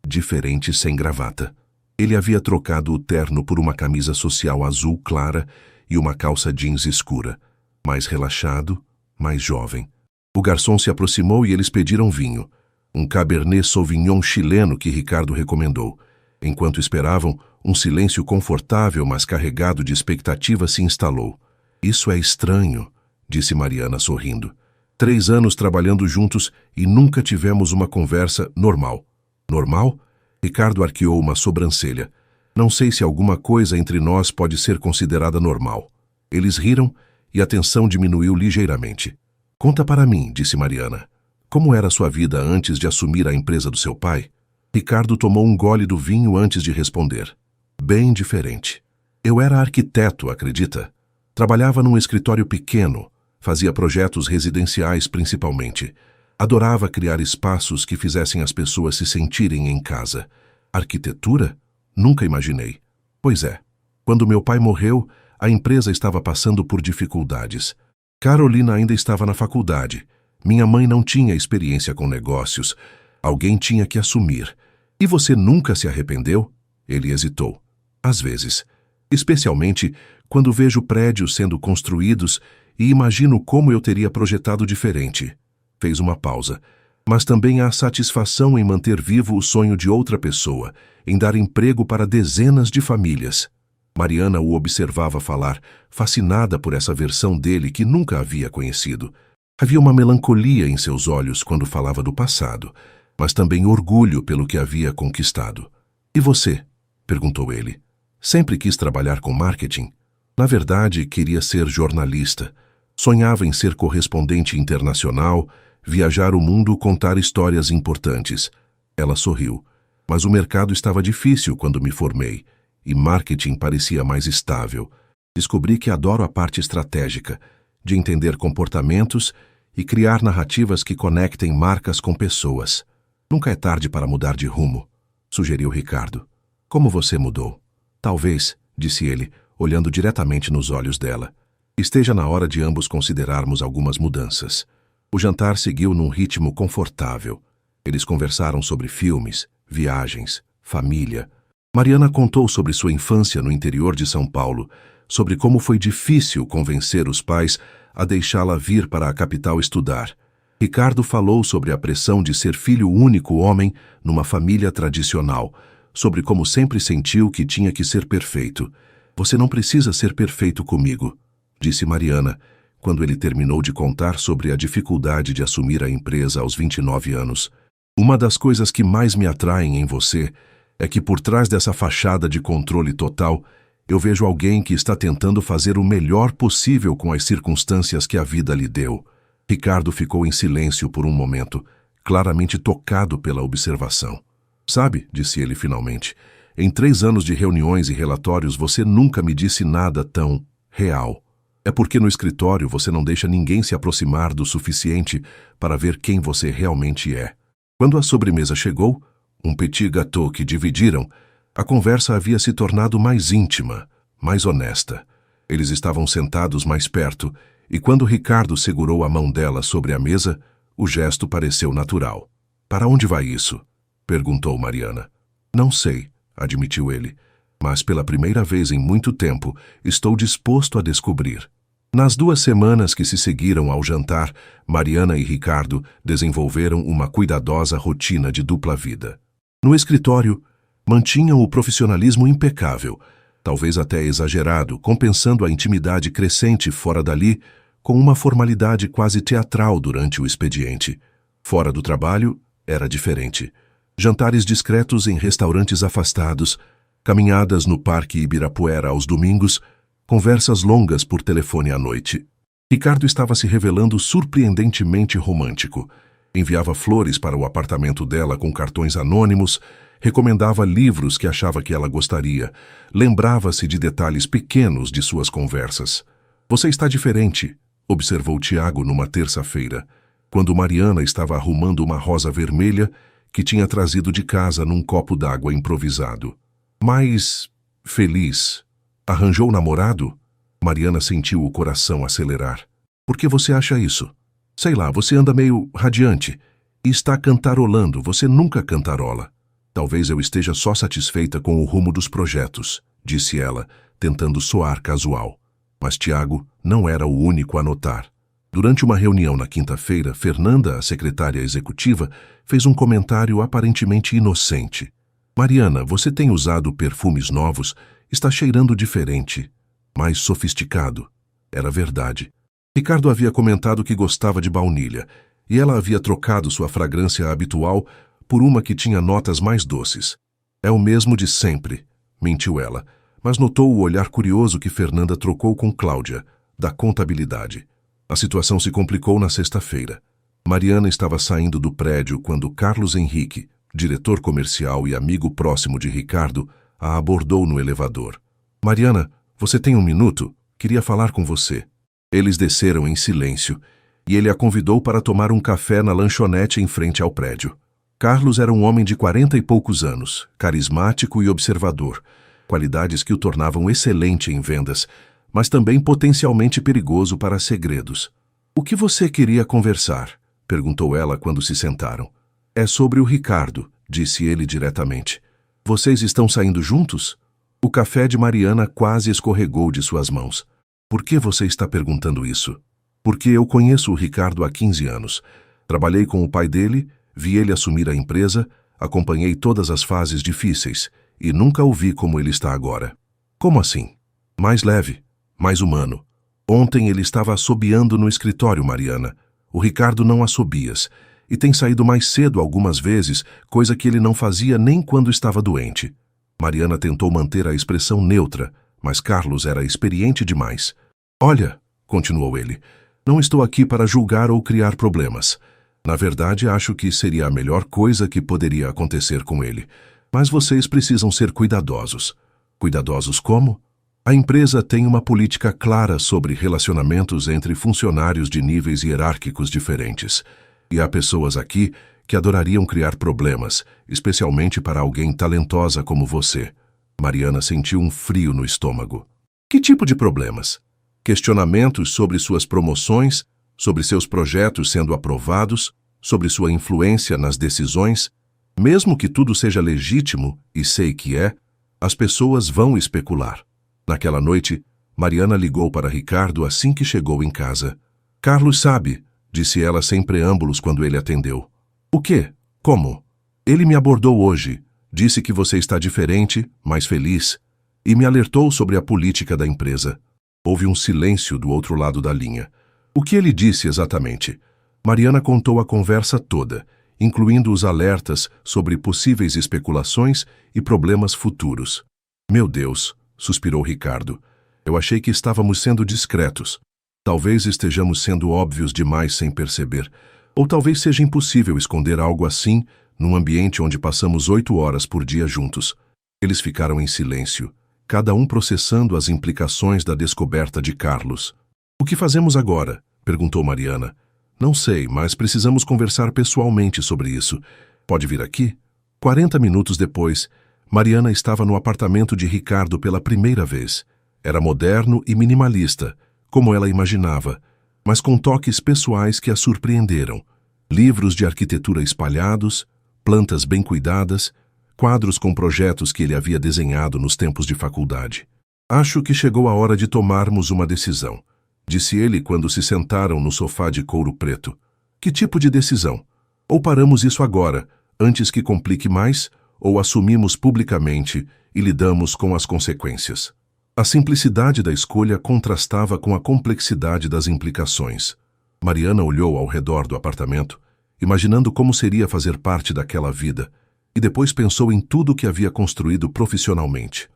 diferente sem gravata. Ele havia trocado o terno por uma camisa social azul clara e uma calça jeans escura, mais relaxado, mais jovem. O garçom se aproximou e eles pediram vinho, um Cabernet Sauvignon chileno que Ricardo recomendou. Enquanto esperavam, um silêncio confortável, mas carregado de expectativa se instalou. Isso é estranho, disse Mariana sorrindo. 3 anos trabalhando juntos e nunca tivemos uma conversa normal. Normal? Ricardo arqueou uma sobrancelha. Não sei se alguma coisa entre nós pode ser considerada normal. Eles riram e a tensão diminuiu ligeiramente. Conta para mim, disse Mariana. Como era sua vida antes de assumir a empresa do seu pai? Ricardo tomou um gole do vinho antes de responder. Bem diferente. Eu era arquiteto, acredita? Trabalhava num escritório pequeno, fazia projetos residenciais principalmente. Adorava criar espaços que fizessem as pessoas se sentirem em casa. Arquitetura? Nunca imaginei. Pois é. Quando meu pai morreu, a empresa estava passando por dificuldades. Carolina ainda estava na faculdade. Minha mãe não tinha experiência com negócios. Alguém tinha que assumir. E você nunca se arrependeu? Ele hesitou. Às vezes. Especialmente quando vejo prédios sendo construídos e imagino como eu teria projetado diferente. Fez uma pausa. Mas também há satisfação em manter vivo o sonho de outra pessoa, em dar emprego para dezenas de famílias. Mariana o observava falar, fascinada por essa versão dele que nunca havia conhecido. Havia uma melancolia em seus olhos quando falava do passado, mas também orgulho pelo que havia conquistado. E você? Perguntou ele. Sempre quis trabalhar com marketing? Na verdade, queria ser jornalista. Sonhava em ser correspondente internacional, viajar o mundo, contar histórias importantes. Ela sorriu. Mas o mercado estava difícil quando me formei, e marketing parecia mais estável. Descobri que adoro a parte estratégica, de entender comportamentos e criar narrativas que conectem marcas com pessoas. Nunca é tarde para mudar de rumo, sugeriu Ricardo. Como você mudou? Talvez, disse ele, olhando diretamente nos olhos dela. Esteja na hora de ambos considerarmos algumas mudanças. O jantar seguiu num ritmo confortável. Eles conversaram sobre filmes, viagens, família. Mariana contou sobre sua infância no interior de São Paulo, sobre como foi difícil convencer os pais a deixá-la vir para a capital estudar. Ricardo falou sobre a pressão de ser filho único homem numa família tradicional, sobre como sempre sentiu que tinha que ser perfeito. Você não precisa ser perfeito comigo, disse Mariana, quando ele terminou de contar sobre a dificuldade de assumir a empresa aos 29 anos. Uma das coisas que mais me atraem em você é que por trás dessa fachada de controle total, eu vejo alguém que está tentando fazer o melhor possível com as circunstâncias que a vida lhe deu. Ricardo ficou em silêncio por um momento, claramente tocado pela observação. Sabe, disse ele finalmente, em 3 anos de reuniões e relatórios você nunca me disse nada tão real. É porque no escritório você não deixa ninguém se aproximar do suficiente para ver quem você realmente é. Quando a sobremesa chegou, um petit gâteau que dividiram, a conversa havia se tornado mais íntima, mais honesta. Eles estavam sentados mais perto, e quando Ricardo segurou a mão dela sobre a mesa, o gesto pareceu natural. Para onde vai isso? Perguntou Mariana. Não sei, admitiu ele, mas pela primeira vez em muito tempo estou disposto a descobrir. Nas 2 semanas que se seguiram ao jantar, Mariana e Ricardo desenvolveram uma cuidadosa rotina de dupla vida. No escritório, mantinham o profissionalismo impecável, talvez até exagerado, compensando a intimidade crescente fora dali com uma formalidade quase teatral durante o expediente. Fora do trabalho, era diferente. Jantares discretos em restaurantes afastados, caminhadas no Parque Ibirapuera aos domingos, conversas longas por telefone à noite. Ricardo estava se revelando surpreendentemente romântico. Enviava flores para o apartamento dela com cartões anônimos, recomendava livros que achava que ela gostaria, lembrava-se de detalhes pequenos de suas conversas. Você está diferente, observou Tiago numa terça-feira, quando Mariana estava arrumando uma rosa vermelha que tinha trazido de casa num copo d'água improvisado. Mais feliz. Arranjou namorado? Mariana sentiu o coração acelerar. Por que você acha isso? Sei lá, você anda meio radiante e está cantarolando, você nunca cantarola. Talvez eu esteja só satisfeita com o rumo dos projetos, disse ela, tentando soar casual. Mas Tiago não era o único a notar. Durante uma reunião na quinta-feira, Fernanda, a secretária executiva, fez um comentário aparentemente inocente. Mariana, você tem usado perfumes novos, está cheirando diferente, mais sofisticado. Era verdade. Ricardo havia comentado que gostava de baunilha, e ela havia trocado sua fragrância habitual por uma que tinha notas mais doces. É o mesmo de sempre, mentiu ela, mas notou o olhar curioso que Fernanda trocou com Cláudia, da contabilidade. A situação se complicou na sexta-feira. Mariana estava saindo do prédio quando Carlos Henrique, diretor comercial e amigo próximo de Ricardo, a abordou no elevador. Mariana, você tem um minuto? Queria falar com você. Eles desceram em silêncio, e ele a convidou para tomar um café na lanchonete em frente ao prédio. Carlos era um homem de 40 e poucos anos, carismático e observador, qualidades que o tornavam excelente em vendas, mas também potencialmente perigoso para segredos. O que você queria conversar? Perguntou ela quando se sentaram. É sobre o Ricardo, disse ele diretamente. Vocês estão saindo juntos? O café de Mariana quase escorregou de suas mãos. Por que você está perguntando isso? Porque eu conheço o Ricardo há 15 anos. Trabalhei com o pai dele, vi ele assumir a empresa, acompanhei todas as fases difíceis e nunca o vi como ele está agora. Como assim? Mais leve, mais humano. Ontem ele estava assobiando no escritório, Mariana. O Ricardo não assobias e tem saído mais cedo algumas vezes, coisa que ele não fazia nem quando estava doente. Mariana tentou manter a expressão neutra, mas Carlos era experiente demais. Olha, continuou ele, não estou aqui para julgar ou criar problemas. Na verdade, acho que seria a melhor coisa que poderia acontecer com ele. Mas vocês precisam ser cuidadosos. Cuidadosos como? A empresa tem uma política clara sobre relacionamentos entre funcionários de níveis hierárquicos diferentes. E há pessoas aqui que adorariam criar problemas, especialmente para alguém talentosa como você. Mariana sentiu um frio no estômago. Que tipo de problemas? Questionamentos sobre suas promoções, sobre seus projetos sendo aprovados, sobre sua influência nas decisões. Mesmo que tudo seja legítimo, e sei que é, as pessoas vão especular. Naquela noite, Mariana ligou para Ricardo assim que chegou em casa. Carlos sabe, disse ela sem preâmbulos quando ele atendeu. O quê? Como? Ele me abordou hoje, disse que você está diferente, mais feliz, e me alertou sobre a política da empresa. Houve um silêncio do outro lado da linha. O que ele disse exatamente? Mariana contou a conversa toda, incluindo os alertas sobre possíveis especulações e problemas futuros. Meu Deus, suspirou Ricardo. Eu achei que estávamos sendo discretos. Talvez estejamos sendo óbvios demais sem perceber. Ou talvez seja impossível esconder algo assim num ambiente onde passamos 8 horas por dia juntos. Eles ficaram em silêncio, cada um processando as implicações da descoberta de Carlos. O que fazemos agora? Perguntou Mariana. Não sei, mas precisamos conversar pessoalmente sobre isso. Pode vir aqui? 40 minutos depois, Mariana estava no apartamento de Ricardo pela primeira vez. Era moderno e minimalista, como ela imaginava, mas com toques pessoais que a surpreenderam. Livros de arquitetura espalhados, plantas bem cuidadas, quadros com projetos que ele havia desenhado nos tempos de faculdade. Acho que chegou a hora de tomarmos uma decisão, disse ele quando se sentaram no sofá de couro preto. Que tipo de decisão? Ou paramos isso agora, antes que complique mais, ou assumimos publicamente e lidamos com as consequências? A simplicidade da escolha contrastava com a complexidade das implicações. Mariana olhou ao redor do apartamento, imaginando como seria fazer parte daquela vida, e depois pensou em tudo o que havia construído profissionalmente.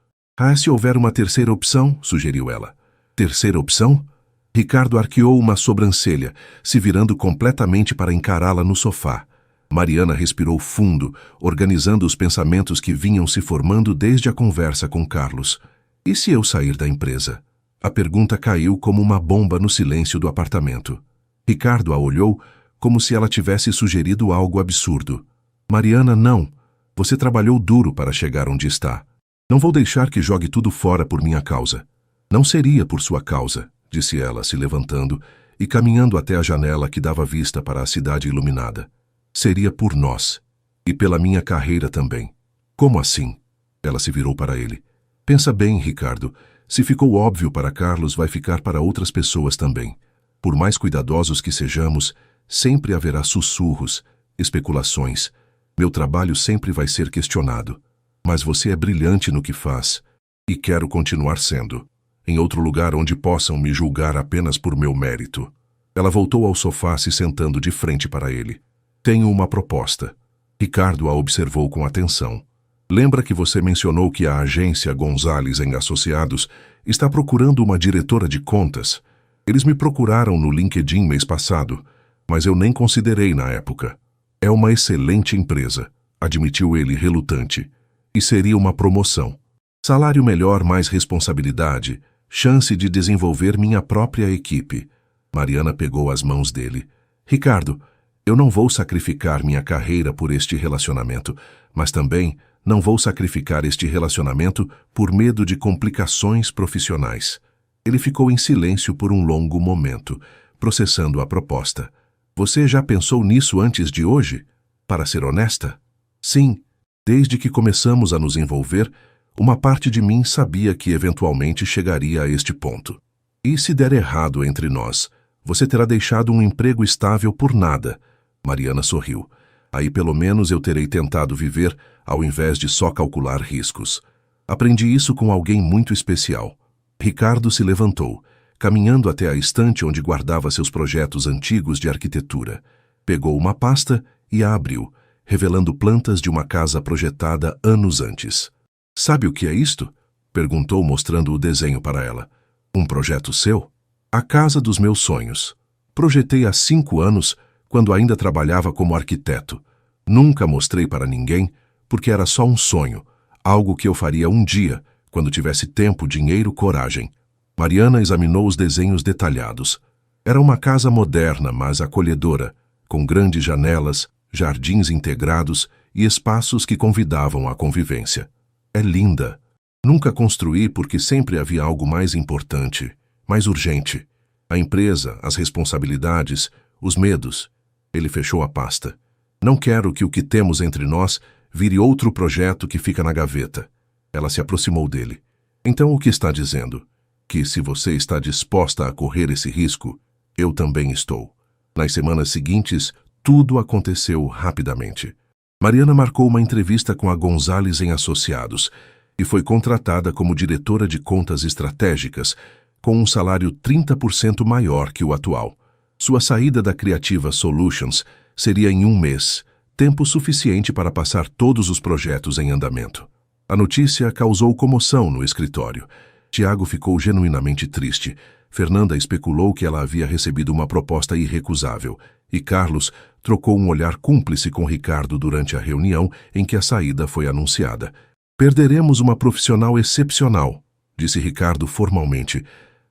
Se houver uma terceira opção, sugeriu ela. Terceira opção? Ricardo arqueou uma sobrancelha, se virando completamente para encará-la no sofá. Mariana respirou fundo, organizando os pensamentos que vinham se formando desde a conversa com Carlos. E se eu sair da empresa? A pergunta caiu como uma bomba no silêncio do apartamento. Ricardo a olhou como se ela tivesse sugerido algo absurdo. Mariana, não. Você trabalhou duro para chegar onde está. Não vou deixar que jogue tudo fora por minha causa. Não seria por sua causa, disse ela, se levantando e caminhando até a janela que dava vista para a cidade iluminada. Seria por nós. E pela minha carreira também. Como assim? Ela se virou para ele. Pensa bem, Ricardo. Se ficou óbvio para Carlos, vai ficar para outras pessoas também. Por mais cuidadosos que sejamos, sempre haverá sussurros, especulações. Meu trabalho sempre vai ser questionado. Mas você é brilhante no que faz. E quero continuar sendo. Em outro lugar onde possam me julgar apenas por meu mérito. Ela voltou ao sofá, se sentando de frente para ele. Tenho uma proposta. Ricardo a observou com atenção. Lembra que você mencionou que a agência Gonzalez & Associados está procurando uma diretora de contas? Eles me procuraram no LinkedIn mês passado, mas eu nem considerei na época. É uma excelente empresa, admitiu ele relutante. E seria uma promoção. Salário melhor, mais responsabilidade, chance de desenvolver minha própria equipe. Mariana pegou as mãos dele. Ricardo, eu não vou sacrificar minha carreira por este relacionamento, mas também não vou sacrificar este relacionamento por medo de complicações profissionais. Ele ficou em silêncio por um longo momento, processando a proposta. Você já pensou nisso antes de hoje? Para ser honesta? Sim, desde que começamos a nos envolver, uma parte de mim sabia que eventualmente chegaria a este ponto. E se der errado entre nós, você terá deixado um emprego estável por nada. Mariana sorriu. Aí pelo menos eu terei tentado viver ao invés de só calcular riscos. Aprendi isso com alguém muito especial. Ricardo se levantou, caminhando até a estante onde guardava seus projetos antigos de arquitetura. Pegou uma pasta e a abriu, revelando plantas de uma casa projetada anos antes. Sabe o que é isto? Perguntou, mostrando o desenho para ela. Um projeto seu? A casa dos meus sonhos. Projetei há 5 anos, quando ainda trabalhava como arquiteto. Nunca mostrei para ninguém, porque era só um sonho, algo que eu faria um dia, quando tivesse tempo, dinheiro, coragem. Mariana examinou os desenhos detalhados. Era uma casa moderna, mas acolhedora, com grandes janelas, jardins integrados e espaços que convidavam à convivência. É linda. Nunca construí porque sempre havia algo mais importante, mais urgente. A empresa, as responsabilidades, os medos. Ele fechou a pasta. Não quero que o que temos entre nós vire outro projeto que fica na gaveta. Ela se aproximou dele. Então o que está dizendo? Que se você está disposta a correr esse risco, eu também estou. Nas semanas seguintes, tudo aconteceu rapidamente. Mariana marcou uma entrevista com a Gonzalez & Associados e foi contratada como diretora de contas estratégicas, com um salário 30% maior que o atual. Sua saída da Creativa Solutions seria em 1 mês, tempo suficiente para passar todos os projetos em andamento. A notícia causou comoção no escritório. Tiago ficou genuinamente triste. Fernanda especulou que ela havia recebido uma proposta irrecusável, e Carlos trocou um olhar cúmplice com Ricardo durante a reunião em que a saída foi anunciada. Perderemos uma profissional excepcional, disse Ricardo formalmente,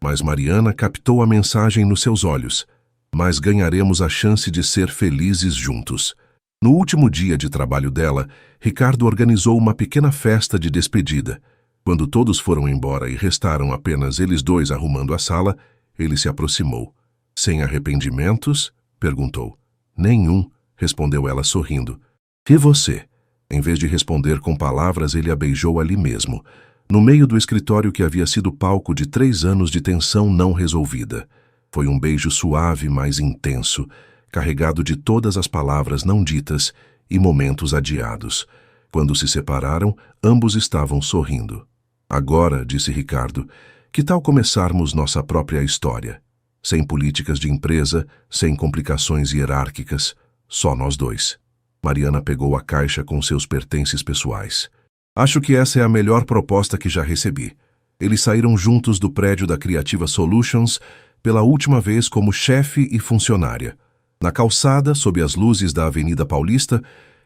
mas Mariana captou a mensagem nos seus olhos. Mas ganharemos a chance de ser felizes juntos. No último dia de trabalho dela, Ricardo organizou uma pequena festa de despedida. Quando todos foram embora e restaram apenas eles dois arrumando a sala, ele se aproximou. Sem arrependimentos? Perguntou. Nenhum, respondeu ela sorrindo. E você? Em vez de responder com palavras, ele a beijou ali mesmo, no meio do escritório que havia sido palco de 3 anos de tensão não resolvida. Foi um beijo suave, mas intenso, carregado de todas as palavras não ditas e momentos adiados. Quando se separaram, ambos estavam sorrindo. Agora, disse Ricardo, que tal começarmos nossa própria história? Sem políticas de empresa, sem complicações hierárquicas, só nós dois. Mariana pegou a caixa com seus pertences pessoais. Acho que essa é a melhor proposta que já recebi. Eles saíram juntos do prédio da Creativa Solutions pela última vez como chefe e funcionária. Na calçada, sob as luzes da Avenida Paulista,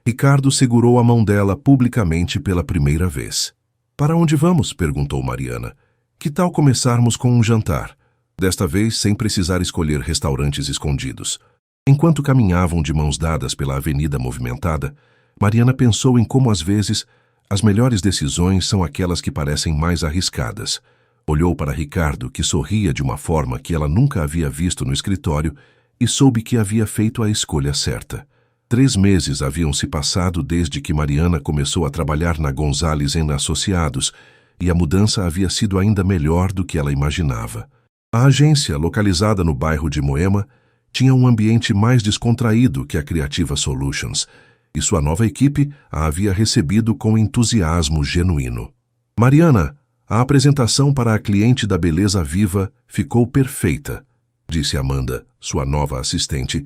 Ricardo segurou a mão dela publicamente pela primeira vez. Para onde vamos? Perguntou Mariana. Que tal começarmos com um jantar? Desta vez sem precisar escolher restaurantes escondidos. Enquanto caminhavam de mãos dadas pela avenida movimentada, Mariana pensou em como às vezes as melhores decisões são aquelas que parecem mais arriscadas. Olhou para Ricardo, que sorria de uma forma que ela nunca havia visto no escritório, e soube que havia feito a escolha certa. 3 meses haviam se passado desde que Mariana começou a trabalhar na Gonzalez & Associados, e a mudança havia sido ainda melhor do que ela imaginava. A agência, localizada no bairro de Moema, tinha um ambiente mais descontraído que a Creativa Solutions, e sua nova equipe a havia recebido com entusiasmo genuíno. Mariana, a apresentação para a cliente da Beleza Viva ficou perfeita, disse Amanda, sua nova assistente,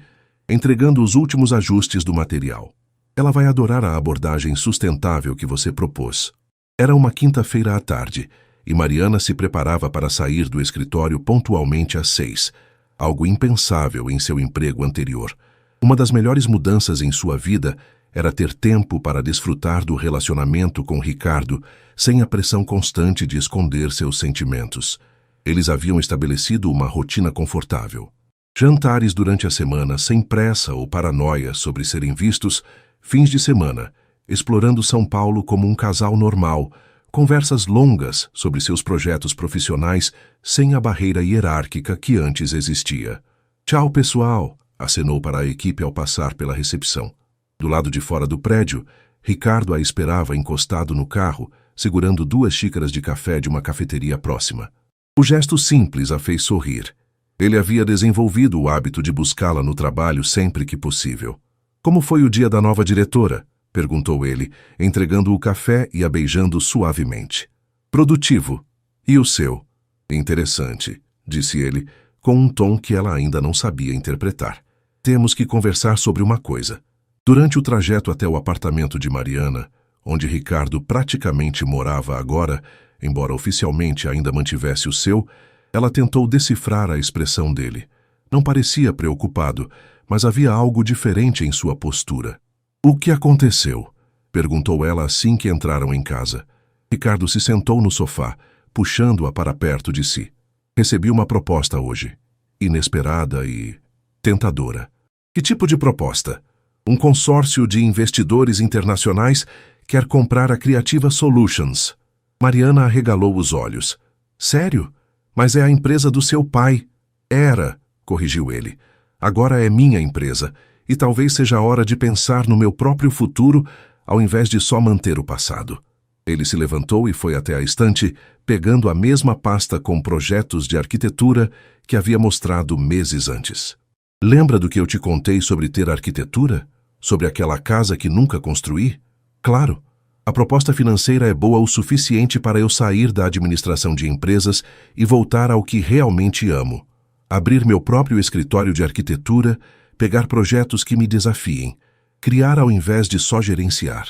entregando os últimos ajustes do material. Ela vai adorar a abordagem sustentável que você propôs. Era uma quinta-feira à tarde, e Mariana se preparava para sair do escritório pontualmente às 6, algo impensável em seu emprego anterior. Uma das melhores mudanças em sua vida era ter tempo para desfrutar do relacionamento com Ricardo sem a pressão constante de esconder seus sentimentos. Eles haviam estabelecido uma rotina confortável. Jantares durante a semana sem pressa ou paranoia sobre serem vistos, fins de semana, explorando São Paulo como um casal normal, conversas longas sobre seus projetos profissionais sem a barreira hierárquica que antes existia. Tchau, pessoal, acenou para a equipe ao passar pela recepção. Do lado de fora do prédio, Ricardo a esperava encostado no carro, segurando 2 xícaras de café de uma cafeteria próxima. O gesto simples a fez sorrir. Ele havia desenvolvido o hábito de buscá-la no trabalho sempre que possível. Como foi o dia da nova diretora? Perguntou ele, entregando o café e a beijando suavemente. Produtivo. E o seu? Interessante, disse ele, com um tom que ela ainda não sabia interpretar. Temos que conversar sobre uma coisa. Durante o trajeto até o apartamento de Mariana, onde Ricardo praticamente morava agora, embora oficialmente ainda mantivesse o seu, ela tentou decifrar a expressão dele. Não parecia preocupado, mas havia algo diferente em sua postura. O que aconteceu? Perguntou ela assim que entraram em casa. Ricardo se sentou no sofá, puxando-a para perto de si. Recebi uma proposta hoje. Inesperada e tentadora. Que tipo de proposta? Um consórcio de investidores internacionais quer comprar a Creativa Solutions. Mariana arregalou os olhos. Sério? Mas é a empresa do seu pai. Era, corrigiu ele. Agora é minha empresa, e talvez seja a hora de pensar no meu próprio futuro ao invés de só manter o passado. Ele se levantou e foi até a estante, pegando a mesma pasta com projetos de arquitetura que havia mostrado meses antes. Lembra do que eu te contei sobre ter arquitetura? Sobre aquela casa que nunca construí? Claro. A proposta financeira é boa o suficiente para eu sair da administração de empresas e voltar ao que realmente amo. Abrir meu próprio escritório de arquitetura, pegar projetos que me desafiem, criar ao invés de só gerenciar.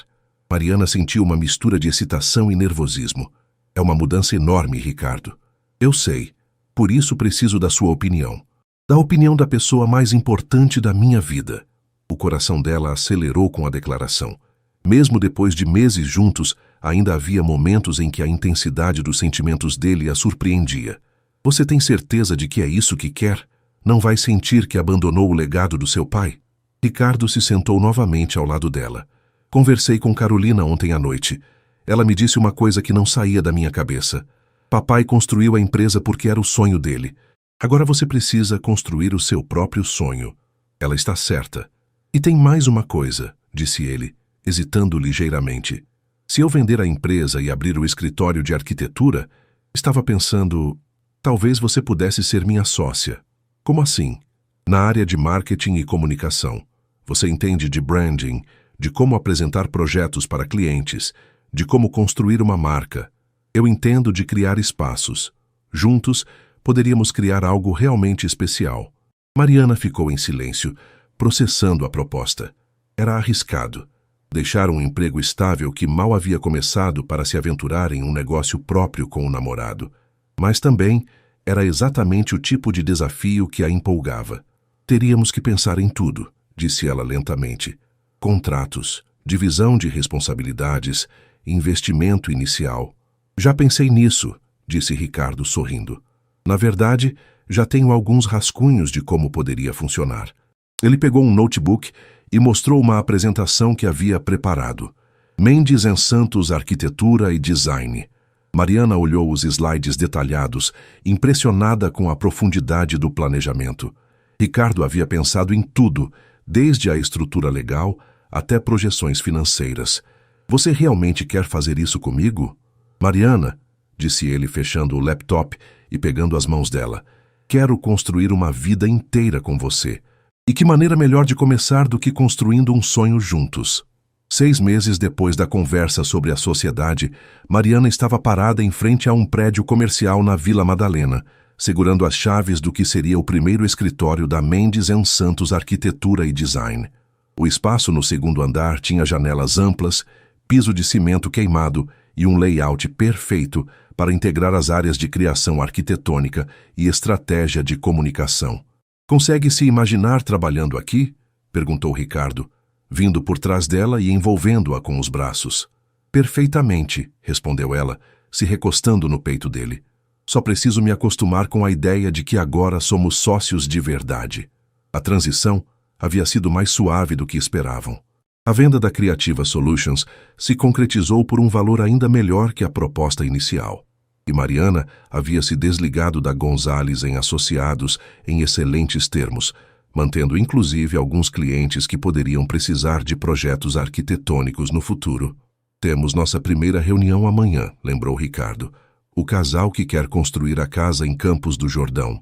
Mariana sentiu uma mistura de excitação e nervosismo. É uma mudança enorme, Ricardo. Eu sei. Por isso preciso da sua opinião. Da opinião da pessoa mais importante da minha vida. O coração dela acelerou com a declaração. Mesmo depois de meses juntos, ainda havia momentos em que a intensidade dos sentimentos dele a surpreendia. Você tem certeza de que é isso que quer? Não vai sentir que abandonou o legado do seu pai? Ricardo se sentou novamente ao lado dela. Conversei com Carolina ontem à noite. Ela me disse uma coisa que não saía da minha cabeça. Papai construiu a empresa porque era o sonho dele. Agora você precisa construir o seu próprio sonho. Ela está certa. E tem mais uma coisa, disse ele, hesitando ligeiramente. Se eu vender a empresa e abrir o escritório de arquitetura, estava pensando, talvez você pudesse ser minha sócia. Como assim? Na área de marketing e comunicação. Você entende de branding, de como apresentar projetos para clientes, de como construir uma marca. Eu entendo de criar espaços. Juntos, poderíamos criar algo realmente especial. Mariana ficou em silêncio, processando a proposta. Era arriscado. Deixar um emprego estável que mal havia começado para se aventurar em um negócio próprio com o namorado. Mas também era exatamente o tipo de desafio que a empolgava. Teríamos que pensar em tudo, disse ela lentamente. Contratos, divisão de responsabilidades, investimento inicial. Já pensei nisso, disse Ricardo sorrindo. Na verdade, já tenho alguns rascunhos de como poderia funcionar. Ele pegou um notebook e mostrou uma apresentação que havia preparado. Mendes & Santos Arquitetura e Design. Mariana olhou os slides detalhados, impressionada com a profundidade do planejamento. Ricardo havia pensado em tudo, desde a estrutura legal até projeções financeiras. Você realmente quer fazer isso comigo? Mariana, disse ele fechando o laptop e pegando as mãos dela, quero construir uma vida inteira com você. E que maneira melhor de começar do que construindo um sonho juntos? 6 meses depois da conversa sobre a sociedade, Mariana estava parada em frente a um prédio comercial na Vila Madalena, segurando as chaves do que seria o primeiro escritório da Mendes & Santos Arquitetura e Design. O espaço no segundo andar tinha janelas amplas, piso de cimento queimado e um layout perfeito para integrar as áreas de criação arquitetônica e estratégia de comunicação. Consegue se imaginar trabalhando aqui? Perguntou Ricardo, vindo por trás dela e envolvendo-a com os braços. Perfeitamente, respondeu ela, se recostando no peito dele. Só preciso me acostumar com a ideia de que agora somos sócios de verdade. A transição havia sido mais suave do que esperavam. A venda da Creativa Solutions se concretizou por um valor ainda melhor que a proposta inicial. E Mariana havia se desligado da Gonzalez em Associados em excelentes termos, mantendo inclusive alguns clientes que poderiam precisar de projetos arquitetônicos no futuro. Temos nossa primeira reunião amanhã, lembrou Ricardo. O casal que quer construir a casa em Campos do Jordão.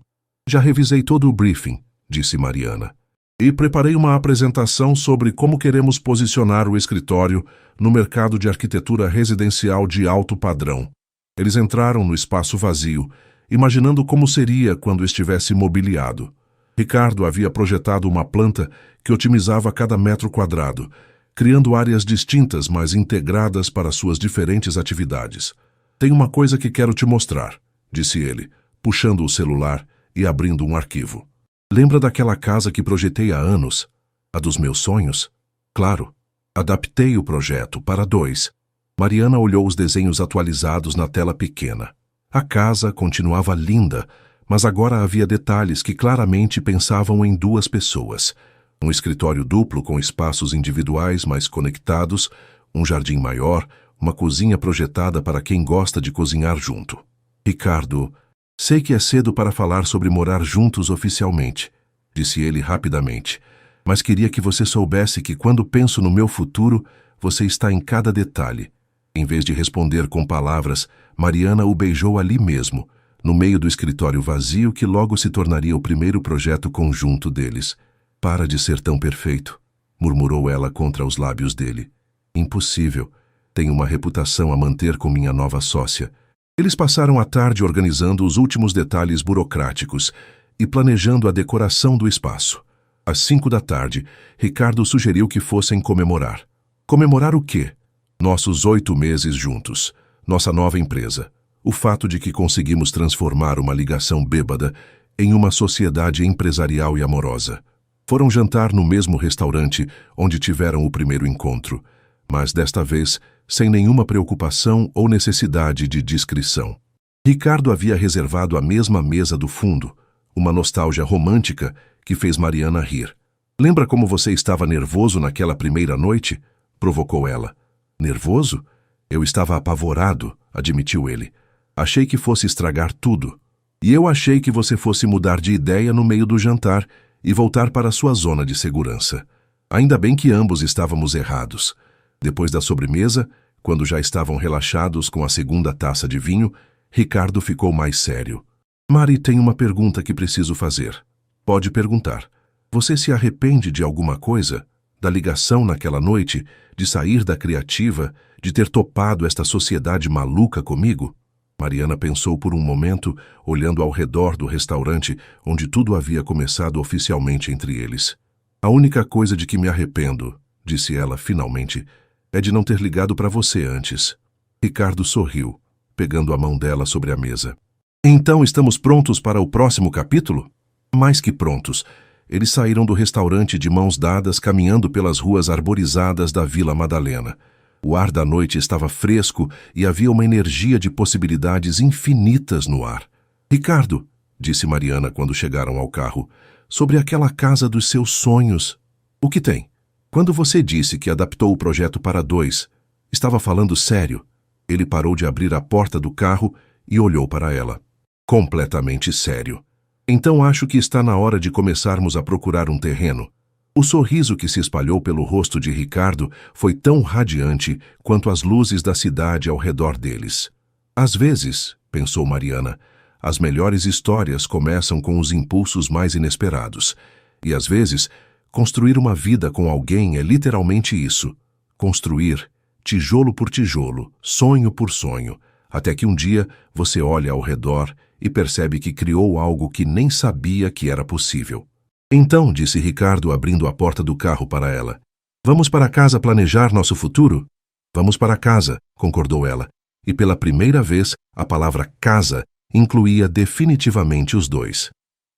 Já revisei todo o briefing, disse Mariana. E preparei uma apresentação sobre como queremos posicionar o escritório no mercado de arquitetura residencial de alto padrão. Eles entraram no espaço vazio, imaginando como seria quando estivesse mobiliado. Ricardo havia projetado uma planta que otimizava cada metro quadrado, criando áreas distintas, mas integradas para suas diferentes atividades. Tem uma coisa que quero te mostrar, disse ele, puxando o celular e abrindo um arquivo. Lembra daquela casa que projetei há anos? A dos meus sonhos? Claro. Adaptei o projeto para 2. Mariana olhou os desenhos atualizados na tela pequena. A casa continuava linda, mas agora havia detalhes que claramente pensavam em 2 pessoas. Um escritório duplo com espaços individuais mais conectados, um jardim maior, uma cozinha projetada para quem gosta de cozinhar junto. Ricardo, sei que é cedo para falar sobre morar juntos oficialmente, disse ele rapidamente, mas queria que você soubesse que quando penso no meu futuro, você está em cada detalhe. Em vez de responder com palavras, Mariana o beijou ali mesmo, no meio do escritório vazio que logo se tornaria o primeiro projeto conjunto deles. Para de ser tão perfeito, murmurou ela contra os lábios dele. Impossível. Tenho uma reputação a manter com minha nova sócia. Eles passaram a tarde organizando os últimos detalhes burocráticos, e planejando a decoração do espaço. Às 5 da tarde, Ricardo sugeriu que fossem comemorar. Comemorar o quê? Nossos 8 meses juntos, nossa nova empresa, o fato de que conseguimos transformar uma ligação bêbada em uma sociedade empresarial e amorosa. Foram jantar no mesmo restaurante onde tiveram o primeiro encontro, mas desta vez sem nenhuma preocupação ou necessidade de discrição. Ricardo havia reservado a mesma mesa do fundo, uma nostalgia romântica que fez Mariana rir. Lembra como você estava nervoso naquela primeira noite? Provocou ela. Nervoso? Eu estava apavorado, admitiu ele. Achei que fosse estragar tudo. E eu achei que você fosse mudar de ideia no meio do jantar e voltar para sua zona de segurança. Ainda bem que ambos estávamos errados. Depois da sobremesa, quando já estavam relaxados com a segunda taça de vinho, Ricardo ficou mais sério. Mari, tem uma pergunta que preciso fazer. Pode perguntar. Você se arrepende de alguma coisa? Da ligação naquela noite? De sair da criativa? De ter topado esta sociedade maluca comigo? Mariana pensou por um momento, olhando ao redor do restaurante onde tudo havia começado oficialmente entre eles. A única coisa de que me arrependo, disse ela finalmente, é de não ter ligado para você antes. Ricardo sorriu, pegando a mão dela sobre a mesa. Então estamos prontos para o próximo capítulo? Mais que prontos. Eles saíram do restaurante de mãos dadas, caminhando pelas ruas arborizadas da Vila Madalena. O ar da noite estava fresco e havia uma energia de possibilidades infinitas no ar. Ricardo, disse Mariana quando chegaram ao carro, sobre aquela casa dos seus sonhos. O que tem? Quando você disse que adaptou o projeto para 2, estava falando sério? Ele parou de abrir a porta do carro e olhou para ela. Completamente sério. Então acho que está na hora de começarmos a procurar um terreno. O sorriso que se espalhou pelo rosto de Ricardo foi tão radiante quanto as luzes da cidade ao redor deles. Às vezes, pensou Mariana, as melhores histórias começam com os impulsos mais inesperados. E às vezes, construir uma vida com alguém é literalmente isso. Construir, tijolo por tijolo, sonho por sonho, até que um dia você olha ao redor e percebe que criou algo que nem sabia que era possível. Então, disse Ricardo abrindo a porta do carro para ela, vamos para casa planejar nosso futuro? Vamos para casa, concordou ela, e pela primeira vez a palavra casa incluía definitivamente os dois.